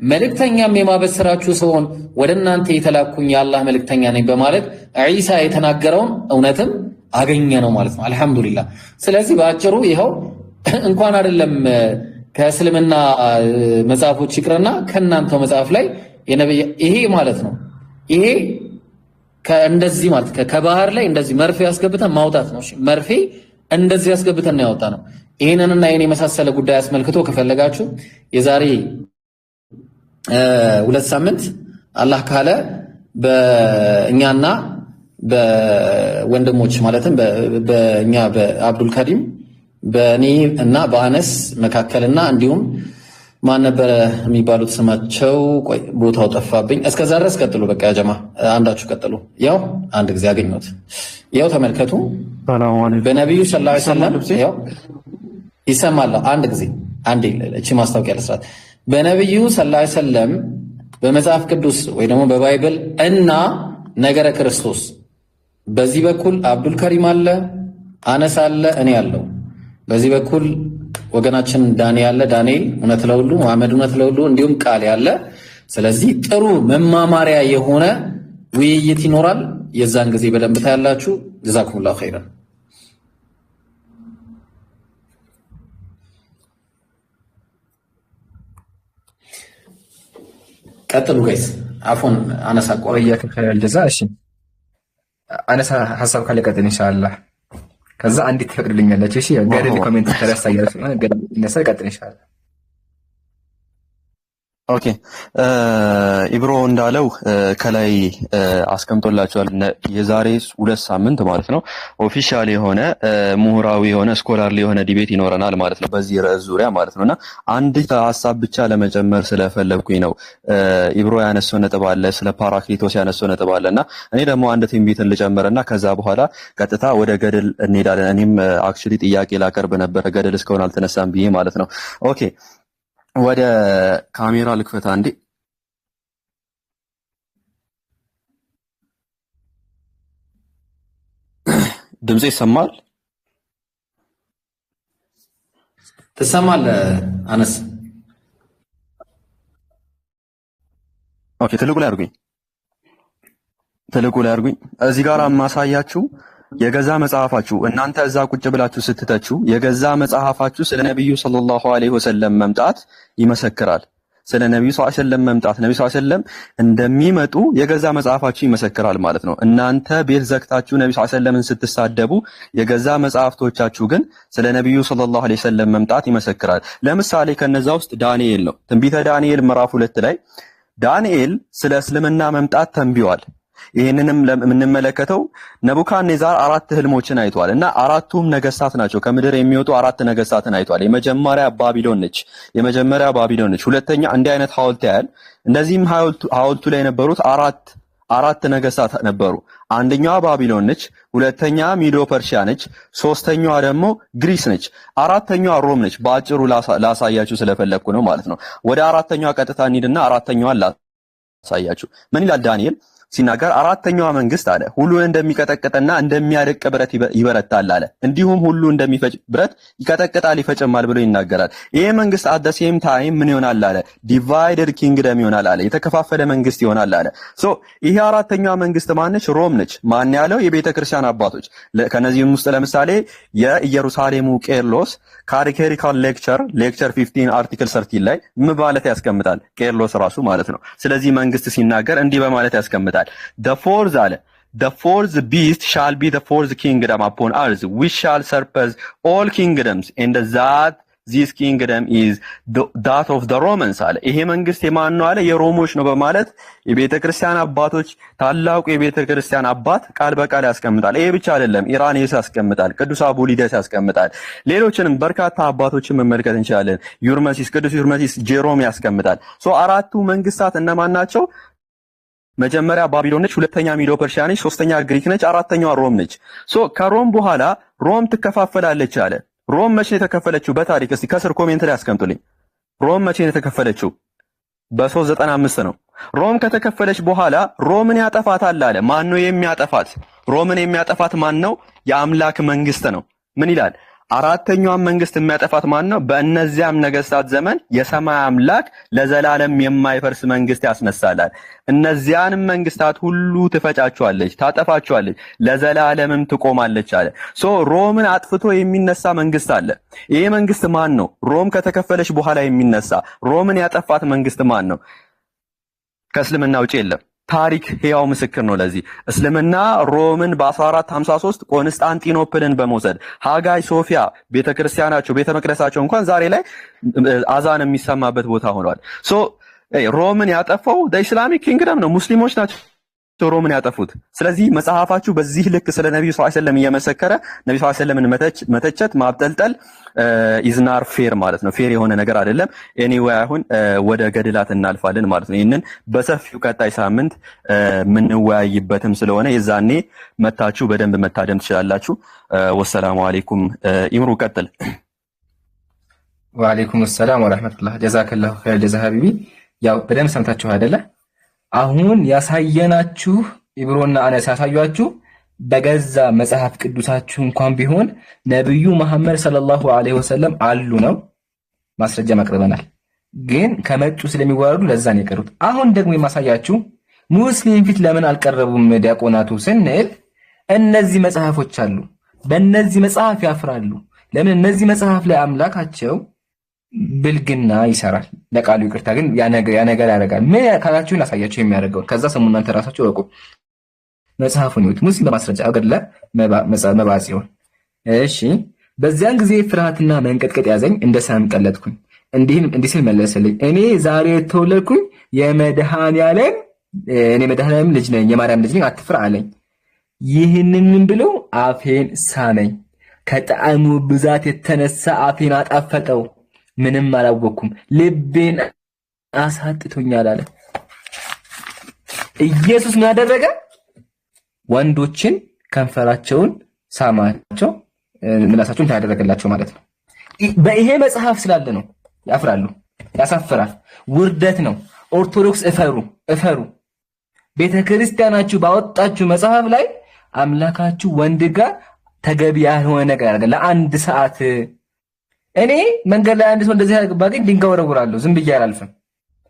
መልእክተኛም የማበስራችሁ ሲሆን ወደ እናንተ የተላኩኝ የአላህ መልእክተኛ ነኝ በማለት ዒሳ የተናገረውን እውነትም አገኘ ነው ማለት ነው። አልሐምዱሊላህ። ስለዚህ በአጭሩ ይኸው እንኳን አይደለም ከእስልምና መጽሐፎች ይቅርና ከእናንተው መጽሐፍ ላይ ይሄ ማለት ነው። ይሄ ከእንደዚህ ማለት ከባህር ላይ እንደዚህ መርፌ ያስገብተን ማውጣት ነው። እሺ መርፌ እንደዚህ ያስገብተን ነው ያወጣ ነው። ይሄንንና ይሄን የመሳሰለ ጉዳይ አስመልክቶ ከፈለጋችሁ የዛሬ 2 ሳምንት አላህ ካለ በእኛና በወንድሞች ማለትም በእኛ በአብዱል ከሪም በእኔ እና በአነስ መካከልና እንዲሁም ማን ነበረ የሚባሉት ስማቸው? ቆይ ቦታው ጠፋብኝ። እስከዛ ድረስ ቀጥሉ። በቃ ያ ጀማ አንዳችሁ ቀጥሉ። ያው አንድ ጊዜ አገኘሁት። ያው ተመልከቱ። በነብዩ ሰለላሁ ዐለይሂ ወሰለም ያው ይሰማል። አንድ ጊዜ አንዴ እቺ ማስታወቂያ ለስራት በነብዩ ሰለላሁ ዐለይሂ ወሰለም በመጽሐፍ ቅዱስ ወይ ደግሞ በባይብል እና ነገረ ክርስቶስ በዚህ በኩል አብዱል ከሪም አለ፣ አነስ አለ፣ እኔ አለው። በዚህ በኩል ወገናችን ዳንኤል እውነት ለሁሉ መሐመድ እውነት ለሁሉ እንዲሁም ቃል ያለ። ስለዚህ ጥሩ መማማሪያ የሆነ ውይይት ይኖራል። የዛን ጊዜ በደንብ ታያላችሁ። ጀዛኩሙላሁ ኸይራን። ቀጥሉ ጋይስ። አፎን አነሳ ቆረያ ከኸይራል ጀዛ። እሺ አነሳ ሐሳብ ካለ ቀጥል ኢንሻአላህ። ከዛ አንዲት ትፈቅድልኛለች? እሺ ገደል ኮሜንት ተረሳያለች እና ገደል እነሳ ቀጥል ኢንሻአላህ። ኦኬ ኢብሮ እንዳለው ከላይ አስቀምጦላችኋል። የዛሬ 2 ሳምንት ማለት ነው ኦፊሻል የሆነ ምሁራዊ የሆነ ስኮላርሊ የሆነ ዲቤት ይኖረናል ማለት ነው በዚህ ርዕስ ዙሪያ ማለት ነውና አንዲት ሐሳብ ብቻ ለመጨመር ስለፈለኩኝ ነው። ኢብሮ ያነሳው ነጥብ አለ፣ ስለ ፓራክሊቶስ ያነሳው ነጥብ አለና እኔ ደግሞ አንድ ትንቢትን ልጨምርና ከዛ በኋላ ቀጥታ ወደ ገደል እንሄዳለን። እኔም አክቹሊ ጥያቄ ላቀርብ ነበር ገደል እስካሁን አልተነሳም ብዬ ማለት ነው። ኦኬ ወደ ካሜራ ልክፈት አንዴ። ድምጼ ይሰማል? ትሰማለህ አነስ? ኦኬ ትልቁ ላይ አድርጉኝ። እዚህ ጋር ማሳያችሁ የገዛ መጽሐፋችሁ እናንተ እዛ ቁጭ ብላችሁ ስትተቹ የገዛ መጽሐፋችሁ ስለ ነብዩ ሰለላሁ ዐለይሂ ወሰለም መምጣት ይመሰክራል። ስለ ነብዩ ሰለላሁ ዐለይሂ ወሰለም መምጣት ነብዩ ሰለላሁ ዐለይሂ ወሰለም እንደሚመጡ የገዛ መጽሐፋችሁ ይመሰክራል ማለት ነው። እናንተ ቤት ዘግታችሁ ነብዩ ሰለላሁ ዐለይሂ ወሰለምን ስትሳደቡ የገዛ መጽሐፍቶቻችሁ ግን ስለ ነብዩ ሰለላሁ ዐለይሂ ወሰለም መምጣት ይመሰክራል። ለምሳሌ ከነዛ ውስጥ ዳንኤል ነው። ትንቢተ ዳንኤል ምዕራፍ 2 ላይ ዳንኤል ስለ እስልምና መምጣት ተንብዮአል። ይሄንንም የምንመለከተው ነቡካድኔዛር 4 ህልሞችን አይቷል እና አራቱም ነገስታት ናቸው። ከምድር የሚወጡ 4 ነገስታትን አይቷል። የመጀመሪያ ባቢሎን ነች። ሁለተኛ እንዲህ አይነት ሐውልት ያያል። እንደዚህም ሐውልቱ ላይ የነበሩት አራት ነገስታት ነበሩ። አንደኛዋ ባቢሎን ነች፣ ሁለተኛ ሚዶ ፐርሺያ ነች፣ ሶስተኛዋ ደግሞ ግሪስ ነች፣ አራተኛዋ ሮም ነች። በአጭሩ ላሳያችሁ ስለፈለኩ ነው ማለት ነው። ወደ አራተኛዋ ቀጥታ እንሂድና አራተኛዋን ላሳያችሁ። ምን ይላል ዳንኤል ሲናገር አራተኛዋ መንግስት አለ ሁሉን እንደሚቀጠቅጥና እንደሚያደቅ ብረት ይበረታል አለ። እንዲሁም ሁሉ እንደሚፈጭ ብረት ይቀጠቅጣል ይፈጭማል ብሎ ይናገራል። ይሄ መንግስት አት ዘ ሴም ታይም ምን ይሆናል አለ? ዲቫይድድ ኪንግደም ይሆናል አለ። የተከፋፈለ መንግስት ይሆናል አለ። ሶ ይሄ አራተኛዋ መንግስት ማነች? ሮም ነች። ማን ያለው? የቤተ ክርስቲያን አባቶች። ከነዚህም ውስጥ ለምሳሌ የኢየሩሳሌሙ ቄርሎስ ካቴኬሪካል ሌክቸር 15 አርቲክል 13 ላይ ምን ማለት ያስቀምጣል? ቄርሎስ ራሱ ማለት ነው። ስለዚህ መንግስት ሲናገር እንዲህ በማለት ያስቀምጣል። the fourth አለ the fourth beast shall be the fourth kingdom upon earth which shall surpass all kingdoms and that this kingdom is that of the Romans አለ። ይሄ መንግስት የማን ነው አለ? የሮሞች ነው በማለት የቤተክርስቲያን አባቶች ታላቁ የቤተክርስቲያን አባት ቃል በቃል ያስቀምጣል። ይሄ ብቻ አይደለም፣ ኢራኔስ ያስቀምጣል፣ ቅዱስ አቡሊደስ ያስቀምጣል፣ ሌሎችንም በርካታ አባቶችን መመልከት እንችላለን። ዩርመሲስ፣ ቅዱስ ዩርመሲስ ጄሮም ያስቀምጣል። ሶ አራቱ መንግስታት እነማን ናቸው? መጀመሪያ ባቢሎን ነች፣ ሁለተኛ ሚዶ ፐርሺያ ነች፣ ሶስተኛ ግሪክ ነች፣ አራተኛዋ ሮም ነች። ሶ ከሮም በኋላ ሮም ትከፋፈላለች አለ። ሮም መቼ የተከፈለችው በታሪክ እስቲ ከስር ኮሜንት ላይ አስቀምጡልኝ። ሮም መቼ የተከፈለችው? በ395 ነው። ሮም ከተከፈለች በኋላ ሮምን ያጠፋታል አለ። ማን ነው የሚያጠፋት? ሮምን የሚያጠፋት ማን ነው? የአምላክ መንግስት ነው። ምን ይላል? አራተኛዋን መንግስት የሚያጠፋት ማን ነው? በእነዚያም ነገስታት ዘመን የሰማይ አምላክ ለዘላለም የማይፈርስ መንግስት ያስነሳላል። እነዚያንም መንግስታት ሁሉ ትፈጫቸዋለች፣ ታጠፋቸዋለች፣ ለዘላለምም ትቆማለች አለ። ሶ ሮምን አጥፍቶ የሚነሳ መንግስት አለ። ይሄ መንግስት ማን ነው? ሮም ከተከፈለች በኋላ የሚነሳ ሮምን ያጠፋት መንግስት ማን ነው? ከእስልምና ውጪ የለም። ታሪክ ሕያው ምስክር ነው ለዚህ። እስልምና ሮምን በ1453 ቆንስጣንቲኖፕልን በመውሰድ ሃጋይ ሶፊያ ቤተክርስቲያናቸው ቤተ መቅደሳቸው እንኳን ዛሬ ላይ አዛን የሚሰማበት ቦታ ሆኗል። ሶ ሮምን ያጠፋው ኢስላሚክ ኪንግደም ነው፣ ሙስሊሞች ናቸው ሮምን ያጠፉት። ስለዚህ መጽሐፋችሁ በዚህ ልክ ስለ ነብዩ ሰለላሁ ዐለይሂ ወሰለም እየመሰከረ ነብዩ ሰለላሁ ዐለይሂ ወሰለምን መተቸት ማብጠልጠል ኢዝናር ፌር ማለት ነው። ፌር የሆነ ነገር አይደለም። ኤኒዌይ አሁን ወደ ገድላት እናልፋለን ማለት ነው። ይሄንን በሰፊው ቀጣይ ሳምንት ምንወያይበትም ስለሆነ የዛኔ መታችሁ በደንብ መታደም ትችላላችሁ። ወሰላሙ አለይኩም። ኢምሩ ቀጥል። ወአለይኩም ሰላም ወራህመቱላህ። ጀዛከላሁ ኸይር ጀዛ ሀቢቢ። ያው በደንብ ሰምታችሁ አይደለ? አሁን ያሳየናችሁ ኢብሮና አነስ ያሳያችሁ በገዛ መጽሐፍ ቅዱሳችሁ እንኳን ቢሆን ነብዩ መሐመድ ሰለላሁ ዐለይሂ ወሰለም አሉ ነው ማስረጃ ማቅረበናል። ግን ከመጡ ስለሚዋረዱ ለዛ ነው የቀሩት። አሁን ደግሞ የማሳያችሁ ሙስሊም ፊት ለምን አልቀረቡም ዲያቆናቱ ስንል እነዚህ መጽሐፎች አሉ፣ በእነዚህ መጽሐፍ ያፍራሉ። ለምን? እነዚህ መጽሐፍ ላይ አምላካቸው ብልግና ይሰራል። ለቃሉ ይቅርታ ግን ያ ነገር ያደርጋል። ምን ካላችሁን አሳያችሁ የሚያደርገው። ከዛ ሰሙ እናንተ ራሳችሁ ወቁ። መጽሐፉን ይሁት ሙስሊም በማስረጃ አገድለ መባጽዮን። እሺ በዚያን ጊዜ ፍርሃትና መንቀጥቀጥ ያዘኝ፣ እንደ ሰም ቀለጥኩኝ። እንዲህ ሲል መለሰልኝ፣ እኔ ዛሬ የተወለድኩኝ የመድኃኔዓለም ልጅ ነኝ፣ የማርያም ልጅ ነኝ፣ አትፍራ አለኝ። ይህንንም ብሎ አፌን ሳመኝ። ከጣዕሙ ብዛት የተነሳ አፌን አጣፈጠው። ምንም አላወኩም፣ ልቤን አሳጥቶኛል አለ። ኢየሱስ ምን አደረገ? ወንዶችን ከንፈራቸውን ሳማቸው፣ ምላሳቸውን ታደረገላቸው ማለት ነው። በይሄ መጽሐፍ ስላለ ነው ያፍራሉ። ያሳፍራል፣ ውርደት ነው። ኦርቶዶክስ እፈሩ። ቤተክርስቲያናችሁ ባወጣችሁ መጽሐፍ ላይ አምላካችሁ ወንድ ጋር ተገቢ ያልሆነ ነገር ያደርጋል ለአንድ ሰዓት። እኔ መንገድ ላይ አንድ ሰው እንደዚህ ባገኝ ድንጋይ ወረውራለሁ፣ ዝም ብዬ አላልፍም።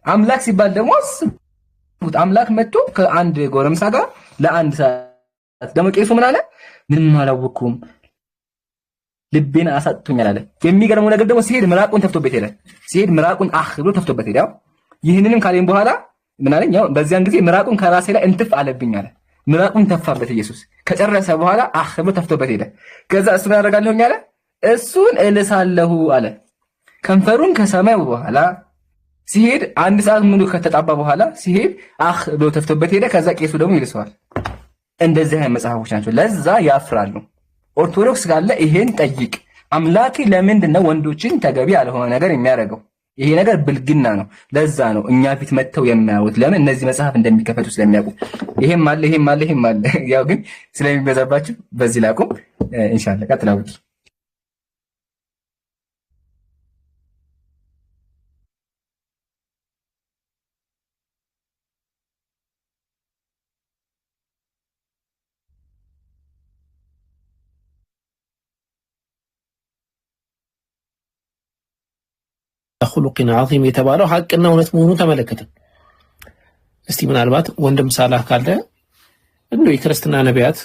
አምላክ ሲባል ደግሞ አስቡት፣ አምላክ መጥቶ ከአንድ ጎረምሳ ጋር ለአንድ ሰዓት። ደግሞ ቄሱ ምን አለ? ምንም አላወኩም፣ ልቤን አሳጥቶኛል አለ። የሚገርመው ነገር ደግሞ ሲሄድ ምራቁን ተፍቶበት ሄደ። ሲሄድ ምራቁን ብሎ ተፍቶበት ሄደ። ይህንንም ካለኝ በኋላ ምን አለኝ? ያው በዚያን ጊዜ ምራቁን ከራሴ ላይ እንትፍ አለብኝ አለ። ምራቁን ተፋበት ኢየሱስ። ከጨረሰ በኋላ ብሎ ተፍቶበት ሄደ። ከዛ እሱ ምን አደርጋለሁኝ አለ? እሱን እልሳለሁ አለ። ከንፈሩን ከሰማይ በኋላ ሲሄድ አንድ ሰዓት ሙሉ ከተጣባ በኋላ ሲሄድ ብሎ ተፍቶበት ሄደ። ከዛ ቄሱ ደግሞ ይልሰዋል። እንደዚህ አይነት መጽሐፎች ናቸው። ለዛ ያፍራሉ። ኦርቶዶክስ ካለ ይሄን ጠይቅ። አምላኬ ለምንድን ነው ወንዶችን ተገቢ ያልሆነ ነገር የሚያደርገው? ይሄ ነገር ብልግና ነው። ለዛ ነው እኛ ፊት መተው የማያዩት። ለምን? እነዚህ መጽሐፍ እንደሚከፈቱ ስለሚያውቁ። ይሄም አለ። ያው ግን ስለሚበዛባችሁ በዚህ ላቁም። ኢንሻአላህ ቀጥላው። ኹሉቂን ዐዚም የተባለው ሐቅና እውነት መሆኑ ተመለከተ። እስቲ ምናልባት ወንድም ሳላህ ካለ እንደው የክርስትና ነቢያት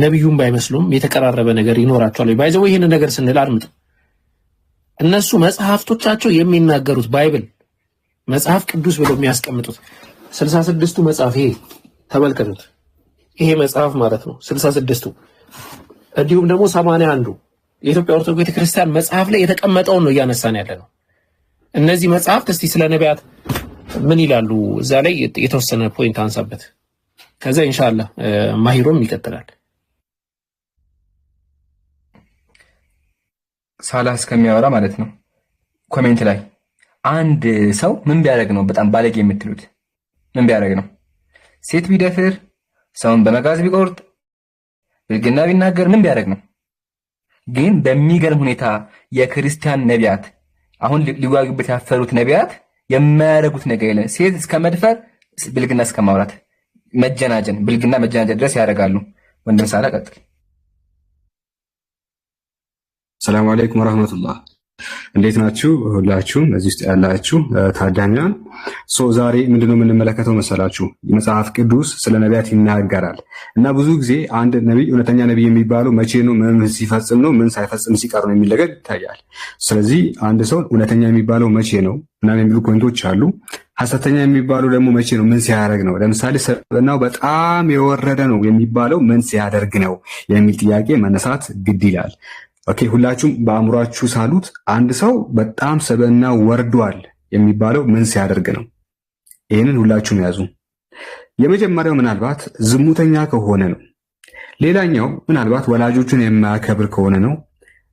ነብዩን ባይመስሉም የተቀራረበ ነገር ይኖራቸዋል። ባይዘው ይሄን ነገር ስንል አድምጡ። እነሱ መጽሐፍቶቻቸው የሚናገሩት ባይብል መጽሐፍ ቅዱስ ብለው የሚያስቀምጡት 66ቱ መጽሐፍ ይሄ ተመልከቱት። ይሄ መጽሐፍ ማለት ነው 66ቱ። እንዲሁም ደግሞ 81ዱ የኢትዮጵያ ኦርቶዶክስ ቤተክርስቲያን መጽሐፍ ላይ የተቀመጠውን ነው እያነሳን ያለ ነው። እነዚህ መጽሐፍት እስቲ ስለ ነቢያት ምን ይላሉ? እዛ ላይ የተወሰነ ፖይንት አንሳበት። ከዛ ኢንሻአላህ ማሂሮም ይቀጥላል። ሳላህ እስከሚያወራ ማለት ነው። ኮሜንት ላይ አንድ ሰው ምን ቢያደርግ ነው በጣም ባለጌ የምትሉት? ምን ቢያደርግ ነው? ሴት ቢደፍር፣ ሰውን በመጋዝ ቢቆርጥ፣ ብልግና ቢናገር ምን ቢያደርግ ነው? ግን በሚገርም ሁኔታ የክርስቲያን ነቢያት አሁን ሊዋጉበት ያፈሩት ነቢያት የማያደርጉት ነገር የለም። ሴት እስከ መድፈር፣ ብልግና እስከ ማውራት፣ መጀናጀን፣ ብልግና መጀናጀን ድረስ ያደርጋሉ። ወንድም ሳላህ ቀጥል። ሰላም አለይኩም ወራህመቱላህ። እንዴት ናችሁ ሁላችሁም እዚህ ውስጥ ያላችሁ ታዳሚያን? ዛሬ ምንድነው የምንመለከተው መሰላችሁ? መጽሐፍ ቅዱስ ስለ ነቢያት ይናገራል እና ብዙ ጊዜ አንድ ነቢይ እውነተኛ ነቢይ የሚባለው መቼ ነው፣ ምን ሲፈጽም ነው፣ ምን ሳይፈጽም ሲቀር ነው የሚል ነገር ይታያል። ስለዚህ አንድ ሰው እውነተኛ የሚባለው መቼ ነው እና የሚሉ ፖይንቶች አሉ። ሐሰተኛ የሚባለው ደግሞ መቼ ነው፣ ምን ሲያደርግ ነው። ለምሳሌ ሰብዕናው በጣም የወረደ ነው የሚባለው ምን ሲያደርግ ነው የሚል ጥያቄ መነሳት ግድ ይላል። ኦኬ፣ ሁላችሁም በአእምሯችሁ ሳሉት። አንድ ሰው በጣም ሰብዕና ወርዷል የሚባለው ምን ሲያደርግ ነው? ይህንን ሁላችሁም ያዙ። የመጀመሪያው ምናልባት ዝሙተኛ ከሆነ ነው። ሌላኛው ምናልባት ወላጆቹን የማያከብር ከሆነ ነው።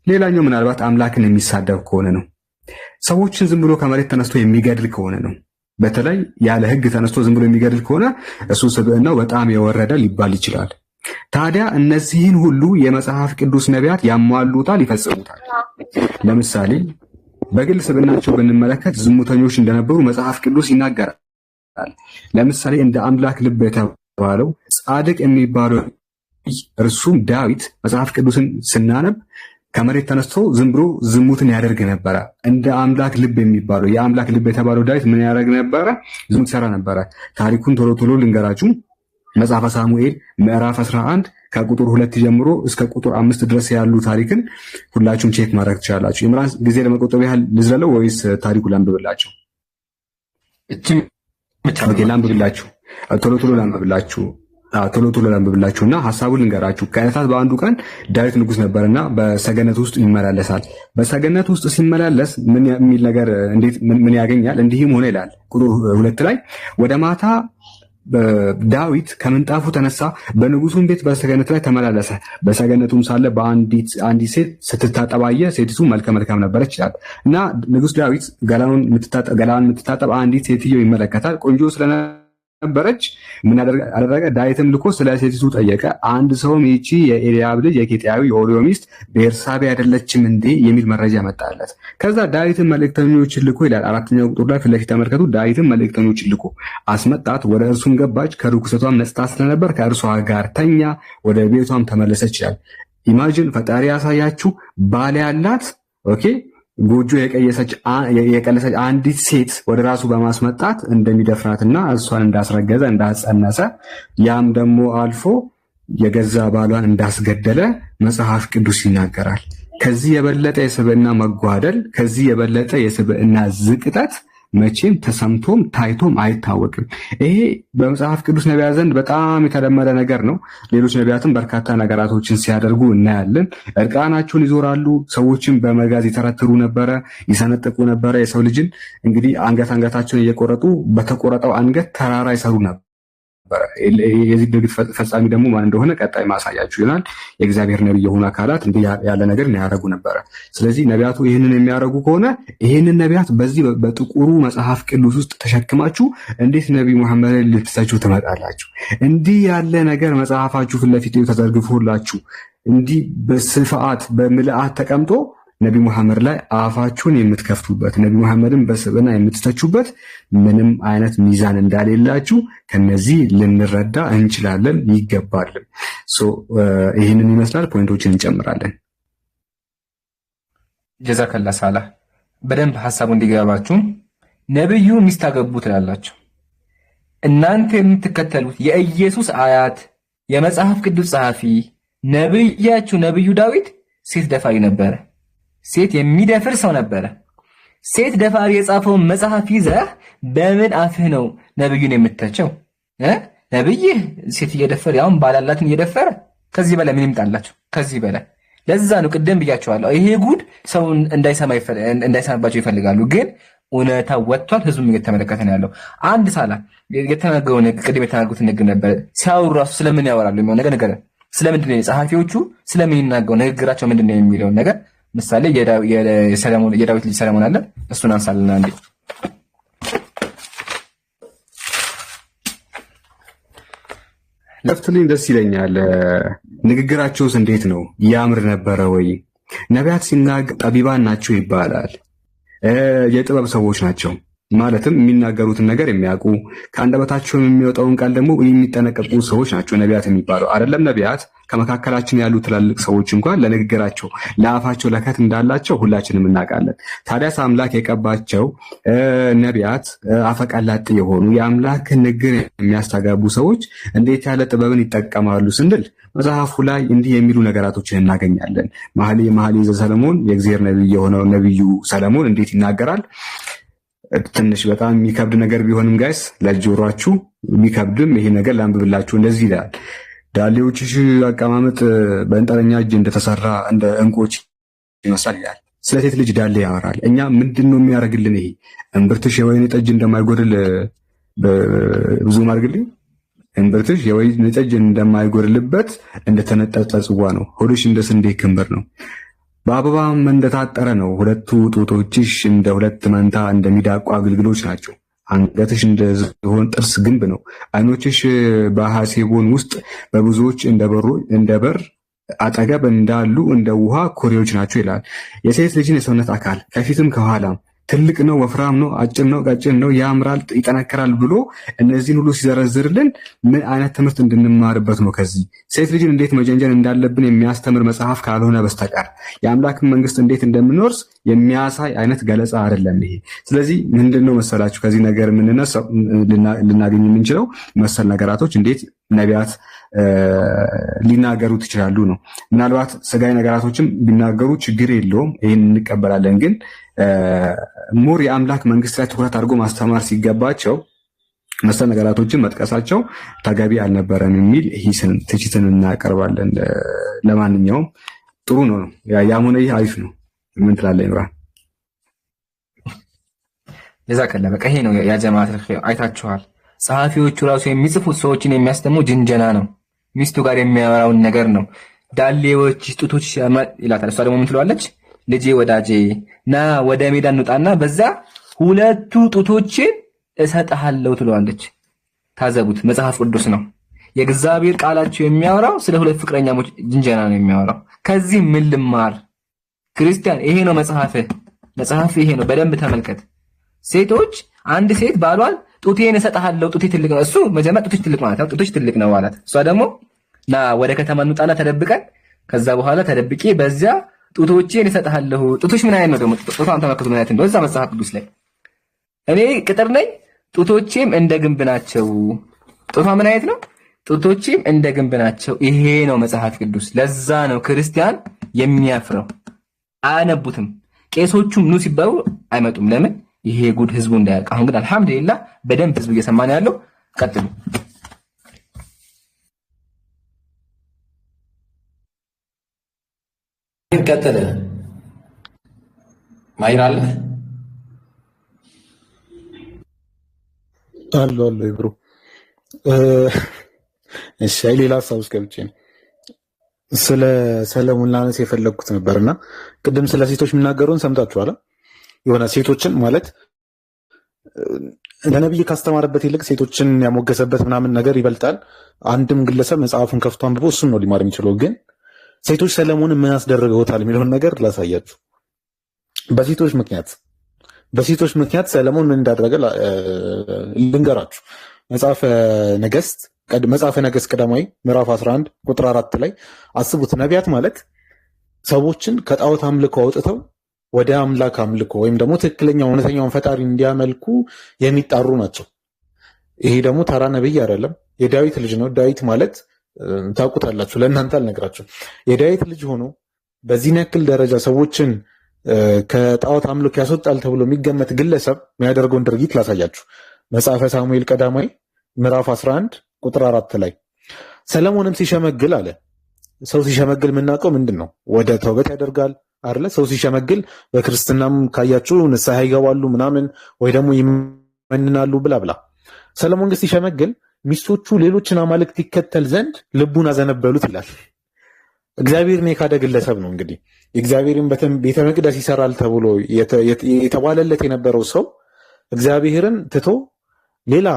ሌላኛው ምናልባት አምላክን የሚሳደብ ከሆነ ነው። ሰዎችን ዝም ብሎ ከመሬት ተነስቶ የሚገድል ከሆነ ነው። በተለይ ያለ ሕግ ተነስቶ ዝም ብሎ የሚገድል ከሆነ እሱ ሰብዕናው በጣም የወረደ ሊባል ይችላል። ታዲያ እነዚህን ሁሉ የመጽሐፍ ቅዱስ ነቢያት ያሟሉታል፣ ይፈጽሙታል። ለምሳሌ በግል ስብዕናቸው ብንመለከት ዝሙተኞች እንደነበሩ መጽሐፍ ቅዱስ ይናገራል። ለምሳሌ እንደ አምላክ ልብ የተባለው ጻድቅ የሚባለው እርሱም ዳዊት መጽሐፍ ቅዱስን ስናነብ ከመሬት ተነስቶ ዝም ብሎ ዝሙትን ያደርግ ነበረ። እንደ አምላክ ልብ የሚባለው የአምላክ ልብ የተባለው ዳዊት ምን ያደርግ ነበረ? ዝሙት ይሰራ ነበረ። ታሪኩን ቶሎ ቶሎ ልንገራችሁ። መጽሐፈ ሳሙኤል ምዕራፍ 11 ከቁጥር 2 ጀምሮ እስከ ቁጥር 5 ድረስ ያሉ ታሪክን ሁላችሁም ቼክ ማድረግ ትችላላችሁ። የምራን ጊዜ ለመቆጠብ ያህል ልዝለለው ወይስ ታሪኩ ላንብብላችሁ? ኦኬ፣ ላንብብላችሁ። ቶሎ ቶሎ ላንብብላችሁና ሐሳቡን ልንገራችሁ። ከዕለታት በአንዱ ቀን ዳዊት ንጉሥ ነበርና በሰገነት ውስጥ ይመላለሳል። በሰገነት ውስጥ ሲመላለስ ምን የሚል ነገር እንዴት ምን ያገኛል? እንዲህም ሆነ ይላል ቁጥር 2 ላይ ወደ ማታ ዳዊት ከምንጣፉ ተነሳ፣ በንጉሱም ቤት በሰገነት ላይ ተመላለሰ። በሰገነቱም ሳለ በአንዲት ሴት ስትታጠብ አየ። ሴቲቱ መልከ መልካም ነበረች ይላል እና ንጉስ ዳዊት ገላውን የምትታጠብ አንዲት ሴትዮ ይመለከታል። ቆንጆ ስለነበረች ምን አደረገ? ዳዊትም ልኮ ስለ ሴቲቱ ጠየቀ። አንድ ሰውም ይቺ የኤልያብ ልጅ የኬጢያዊ የኦርዮ ሚስት ቤርሳቤ አይደለችም እንዴ የሚል መረጃ መጣለት። ከዛ ዳዊትም መልእክተኞችን ልኮ ይላል 4ኛው ቁጥር ላይ ፊት ለፊት ተመልከቱ። ዳዊትም መልእክተኞችን ልኮ አስመጣት፣ ወደ እርሱም ገባች፣ ከርኩሰቷም ነጽታ ስለነበር ከእርሷ ጋር ተኛ፣ ወደ ቤቷም ተመለሰች ይላል። ኢማጂን፣ ፈጣሪ ያሳያችሁ፣ ባል ያላት ኦኬ ጎጆ የቀለሰች አንዲት ሴት ወደ ራሱ በማስመጣት እንደሚደፍራትና እሷን እንዳስረገዘ እንዳጸነሰ፣ ያም ደግሞ አልፎ የገዛ ባሏን እንዳስገደለ መጽሐፍ ቅዱስ ይናገራል። ከዚህ የበለጠ የስብዕና መጓደል፣ ከዚህ የበለጠ የስብዕና ዝቅጠት መቼም ተሰምቶም ታይቶም አይታወቅም። ይሄ በመጽሐፍ ቅዱስ ነቢያት ዘንድ በጣም የተለመደ ነገር ነው። ሌሎች ነቢያትም በርካታ ነገራቶችን ሲያደርጉ እናያለን። እርቃናቸውን ይዞራሉ። ሰዎችን በመጋዝ ይተረትሩ ነበረ፣ ይሰነጥቁ ነበረ። የሰው ልጅን እንግዲህ አንገታቸውን እየቆረጡ በተቆረጠው አንገት ተራራ ይሰሩ ነበር። የዚህ ድርጊት ፈጻሚ ደግሞ ማን እንደሆነ ቀጣይ ማሳያችሁ ይሆናል። የእግዚአብሔር ነቢይ የሆኑ አካላት እንዲህ ያለ ነገር ያደርጉ ነበረ። ስለዚህ ነቢያቱ ይህንን የሚያደርጉ ከሆነ ይህንን ነቢያት በዚህ በጥቁሩ መጽሐፍ ቅዱስ ውስጥ ተሸክማችሁ እንዴት ነቢይ መሐመድን ልትሰቹ ትመጣላችሁ? እንዲህ ያለ ነገር መጽሐፋችሁ ፊት ለፊት ተዘርግፎላችሁ እንዲህ በስፋት በምልአት ተቀምጦ ነቢ መሐመድ ላይ አፋችሁን የምትከፍቱበት፣ ነቢ መሐመድን በስብዕና የምትተቹበት ምንም አይነት ሚዛን እንዳሌላችሁ ከነዚህ ልንረዳ እንችላለን፣ ይገባልም። ይህንን ይመስላል። ፖይንቶችን እንጨምራለን። ጀዛከላ ሳላህ። በደንብ ሐሳቡ እንዲገባችሁ ነብዩ ሚስት አገቡ ትላላችሁ። እናንተ የምትከተሉት የኢየሱስ አያት የመጽሐፍ ቅዱስ ጸሐፊ ነብያችሁ ነብዩ ዳዊት ሴት ደፋሪ ነበረ። ሴት የሚደፍር ሰው ነበረ። ሴት ደፋሪ የጻፈውን መጽሐፍ ይዘህ በምን አፍህ ነው ነብዩን የምትተቸው? ነብይ ሴት እየደፈረ ያውን ባላላትን እየደፈረ ከዚህ በላይ ምን ይምጣላችሁ? ከዚህ በላይ ለዛ ነው ቅድም ብያቸዋለሁ። ይሄ ጉድ ሰው እንዳይሰማባቸው ይፈልጋሉ፣ ግን እውነታው ወጥቷል። ህዝቡም እየተመለከተ ነው ያለው። አንድ ሳላ የተናገረው ቅድም የተናገሩት ንግግር ነበር። ሲያወሩ ራሱ ስለምን ያወራሉ የሚለው ነገር ነገር ስለምንድን ነው ጸሐፊዎቹ ስለምን ይናገሩ ንግግራቸው ምንድን ነው የሚለው ነገር ምሳሌ የዳዊት ልጅ ሰለሞን አለ። እሱን አንሳልና አንዴ ለፍትልኝ ደስ ይለኛል። ንግግራቸውስ እንዴት ነው? ያምር ነበረ ወይ? ነቢያት ሲናገሩ ጠቢባን ናቸው ይባላል። የጥበብ ሰዎች ናቸው ማለትም የሚናገሩትን ነገር የሚያውቁ ከአንደበታቸው የሚወጣውን ቃል ደግሞ የሚጠነቀቁ ሰዎች ናቸው ነቢያት የሚባለው አይደለም። ነቢያት ከመካከላችን ያሉ ትላልቅ ሰዎች እንኳን ለንግግራቸው ለአፋቸው ለከት እንዳላቸው ሁላችንም እናውቃለን። ታዲያስ አምላክ የቀባቸው ነቢያት አፈቀላጤ የሆኑ የአምላክ ንግግር የሚያስተጋቡ ሰዎች እንዴት ያለ ጥበብን ይጠቀማሉ ስንል መጽሐፉ ላይ እንዲህ የሚሉ ነገራቶችን እናገኛለን። መኃልየ ዘሰሎሞን የእግዚአብሔር ነቢይ የሆነው ነቢዩ ሰለሞን እንዴት ይናገራል? ትንሽ በጣም የሚከብድ ነገር ቢሆንም ጋይስ ለጆሮአችሁ የሚከብድም ይሄ ነገር ላንብብላችሁ። እንደዚህ ይላል። ዳሌዎችሽ አቀማመጥ በእንጠረኛ እጅ እንደተሰራ እንደ እንቁዎች ይመስላል ይላል። ስለ ሴት ልጅ ዳሌ ያወራል። እኛ ምንድን ነው የሚያደርግልን? ይሄ እምብርትሽ የወይን ጠጅ እንደማይጎድል ብዙ ማድርግልኝ እምብርትሽ የወይን ጠጅ እንደማይጎድልበት እንደተነጠጠ ጽዋ ነው። ሆድሽ እንደ ስንዴ ክምር ነው። በአበባም እንደታጠረ ነው። ሁለቱ ጡቶችሽ እንደ ሁለት መንታ እንደሚዳቋ አገልግሎች ናቸው። አንገትሽ እንደ ዝሆን ጥርስ ግንብ ነው። ዓይኖችሽ በሐሴቦን ውስጥ በብዙዎች እንደ በር አጠገብ እንዳሉ እንደ ውሃ ኩሬዎች ናቸው ይላል። የሴት ልጅን የሰውነት አካል ከፊትም ከኋላም ትልቅ ነው፣ ወፍራም ነው፣ አጭር ነው፣ ቀጭን ነው፣ ያምራል፣ ይጠነክራል ብሎ እነዚህን ሁሉ ሲዘረዝርልን ምን አይነት ትምህርት እንድንማርበት ነው? ከዚህ ሴት ልጅን እንዴት መጀንጀን እንዳለብን የሚያስተምር መጽሐፍ ካልሆነ በስተቀር የአምላክን መንግስት እንዴት እንደምንወርስ የሚያሳይ አይነት ገለጻ አይደለም ይሄ። ስለዚህ ምንድነው መሰላችሁ ከዚህ ነገር የምንነሳው ልናገኝ የምንችለው መሰል ነገራቶች እንዴት ነቢያት ሊናገሩት ይችላሉ ነው። ምናልባት ስጋዊ ነገራቶችም ቢናገሩ ችግር የለውም፣ ይህን እንቀበላለን። ግን ሙር የአምላክ መንግስት ላይ ትኩረት አድርጎ ማስተማር ሲገባቸው መሰል ነገራቶችን መጥቀሳቸው ተገቢ አልነበረም የሚል ሂስን ትችትን እናቀርባለን። ለማንኛውም ጥሩ ነው ያም ሆነ ይህ አሪፍ ነው። ምን ትላለህ ኢምራን? ጀዛከላ በቃ ይሄ ነው ያ ጀማዓት አይታችኋል። ጸሐፊዎቹ ራሱ የሚጽፉት ሰዎችን የሚያስተሙ ጅንጀና ነው። ሚስቱ ጋር የሚያወራውን ነገር ነው። ዳሌዎች ጡቶች ይላታል። እሷ ደግሞ ምን ትለዋለች? ልጄ ወዳጄ ና ወደ ሜዳ እንውጣና በዛ ሁለቱ ጡቶችን እሰጥሃለሁ ትለዋለች። ታዘቡት፣ መጽሐፍ ቅዱስ ነው። የእግዚአብሔር ቃላቸው የሚያወራው ስለ ሁለት ፍቅረኛሞች ጅንጀና ነው የሚያወራው። ከዚህ ምን ልማር? ክርስቲያን ይሄ ነው መጽሐፍ ይሄ ነው። በደንብ ተመልከት። ሴቶች አንድ ሴት ባሏን ጡቴን እሰጥሃለሁ፣ ጡቴ ትልቅ ነው። እሱ መጀመሪያ ጡትሽ ትልቅ ማለት ነው፣ ጡትሽ ትልቅ ነው ማለት። እሷ ደግሞ ና ወደ ከተማ እንውጣና ተደብቀን ከዛ በኋላ ተደብቄ በዚያ ጡቶቼን እሰጥሃለሁ። ጡቶች ምን አይነት ነው ደግሞ? ጡቷን ተመልከቱ ምን አይነት ነው። እዛ መጽሐፍ ቅዱስ ላይ እኔ ቅጥር ነኝ፣ ጡቶቼም እንደ ግንብ ናቸው። ጡቷ ምን አይነት ነው? ጡቶቼም እንደ ግንብ ናቸው። ይሄ ነው መጽሐፍ ቅዱስ። ለዛ ነው ክርስቲያን የሚያፍረው። አያነቡትም። ቄሶቹም ኑ ሲባሉ አይመጡም። ለምን? ይሄ ጉድ ህዝቡ እንዳያውቅ። አሁን ግን አልহামዱሊላህ በደንብ ህዝቡ እየሰማ ነው ያለው። ቀጥሉ። ቀጥል ማይር አለ ብሮ። እሺ ሌላ ሀሳብ ውስጥ ገብቼ ነው ስለ ሰለሞን ላነስ የፈለግኩት ነበርና ቅድም ስለ ሴቶች የሚናገሩን ሰምታችኋል። የሆነ ሴቶችን ማለት ለነብይ ካስተማረበት ይልቅ ሴቶችን ያሞገሰበት ምናምን ነገር ይበልጣል። አንድም ግለሰብ መጽሐፉን ከፍቶ አንብቦ እሱን ነው ሊማር የሚችለው። ግን ሴቶች ሰለሞንን ምን አስደረገውታል የሚለውን ነገር ላሳያችሁ። በሴቶች ምክንያት ሰለሞን ምን እንዳደረገ ልንገራችሁ። መጽሐፈ ነገሥት ቀዳማዊ ምዕራፍ 11 ቁጥር 4 ላይ አስቡት። ነቢያት ማለት ሰዎችን ከጣዖት አምልኮ አውጥተው ወደ አምላክ አምልኮ ወይም ደግሞ ትክክለኛው እውነተኛውን ፈጣሪ እንዲያመልኩ የሚጣሩ ናቸው። ይሄ ደግሞ ተራ ነብይ አይደለም፣ የዳዊት ልጅ ነው። ዳዊት ማለት ታውቁታላችሁ፣ ለእናንተ አልነግራችሁም። የዳዊት ልጅ ሆኖ በዚህ ያክል ደረጃ ሰዎችን ከጣዖት አምልኮ ያስወጣል ተብሎ የሚገመት ግለሰብ የሚያደርገውን ድርጊት ላሳያችሁ። መጽሐፈ ሳሙኤል ቀዳማዊ ምዕራፍ 11 ቁጥር 4 ላይ ሰለሞንም ሲሸመግል አለ። ሰው ሲሸመግል የምናውቀው ምንድን ነው? ወደ ተውበት ያደርጋል አይደለ? ሰው ሲሸመግል በክርስትናም ካያችሁ ንስሐ ይገባሉ ምናምን፣ ወይ ደግሞ ይመንናሉ ብላ ብላ። ሰለሞን ግን ሲሸመግል ሚስቶቹ ሌሎችን አማልክት ይከተል ዘንድ ልቡን አዘነበሉት ይላል። እግዚአብሔርን የካደ ግለሰብ ነው። እንግዲህ እግዚአብሔርን ቤተ መቅደስ ይሰራል ተብሎ የተባለለት የነበረው ሰው እግዚአብሔርን ትቶ ሌላ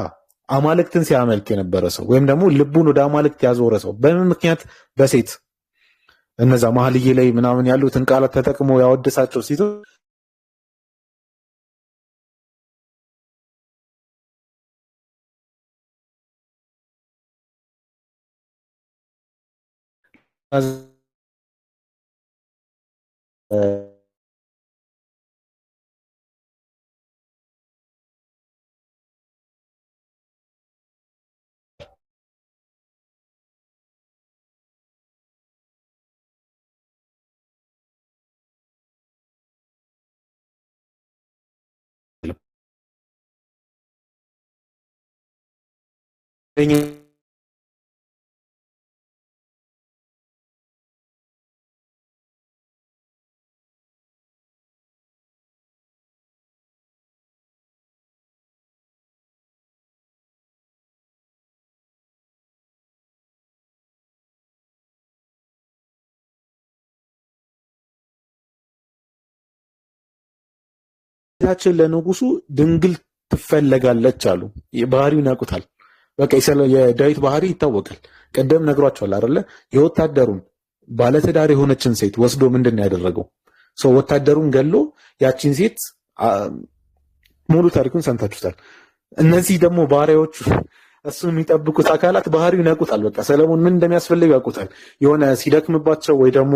አማልክትን ሲያመልክ የነበረ ሰው ወይም ደግሞ ልቡን ወደ አማልክት ያዞረ ሰው በምን ምክንያት? በሴት እነዛ መኃልየ ላይ ምናምን ያሉትን ቃላት ተጠቅሞ ያወደሳቸው ሴቶች ጌታችን ለንጉሱ ድንግል ትፈለጋለች አሉ። ባህሪውን ያውቁታል። በቃ የዳዊት ባህሪ ይታወቃል። ቀደም ነግሯቸዋል አይደለ? የወታደሩን ባለትዳር የሆነችን ሴት ወስዶ ምንድን ያደረገው ሰው ወታደሩን ገሎ ያቺን ሴት ሙሉ ታሪኩን ሰምታችሁታል። እነዚህ ደግሞ ባሪያዎቹ እሱ የሚጠብቁት አካላት ባህሪውን ያውቁታል። በቃ ሰለሞን ምን እንደሚያስፈልግ ያውቁታል። የሆነ ሲደክምባቸው ወይ ደግሞ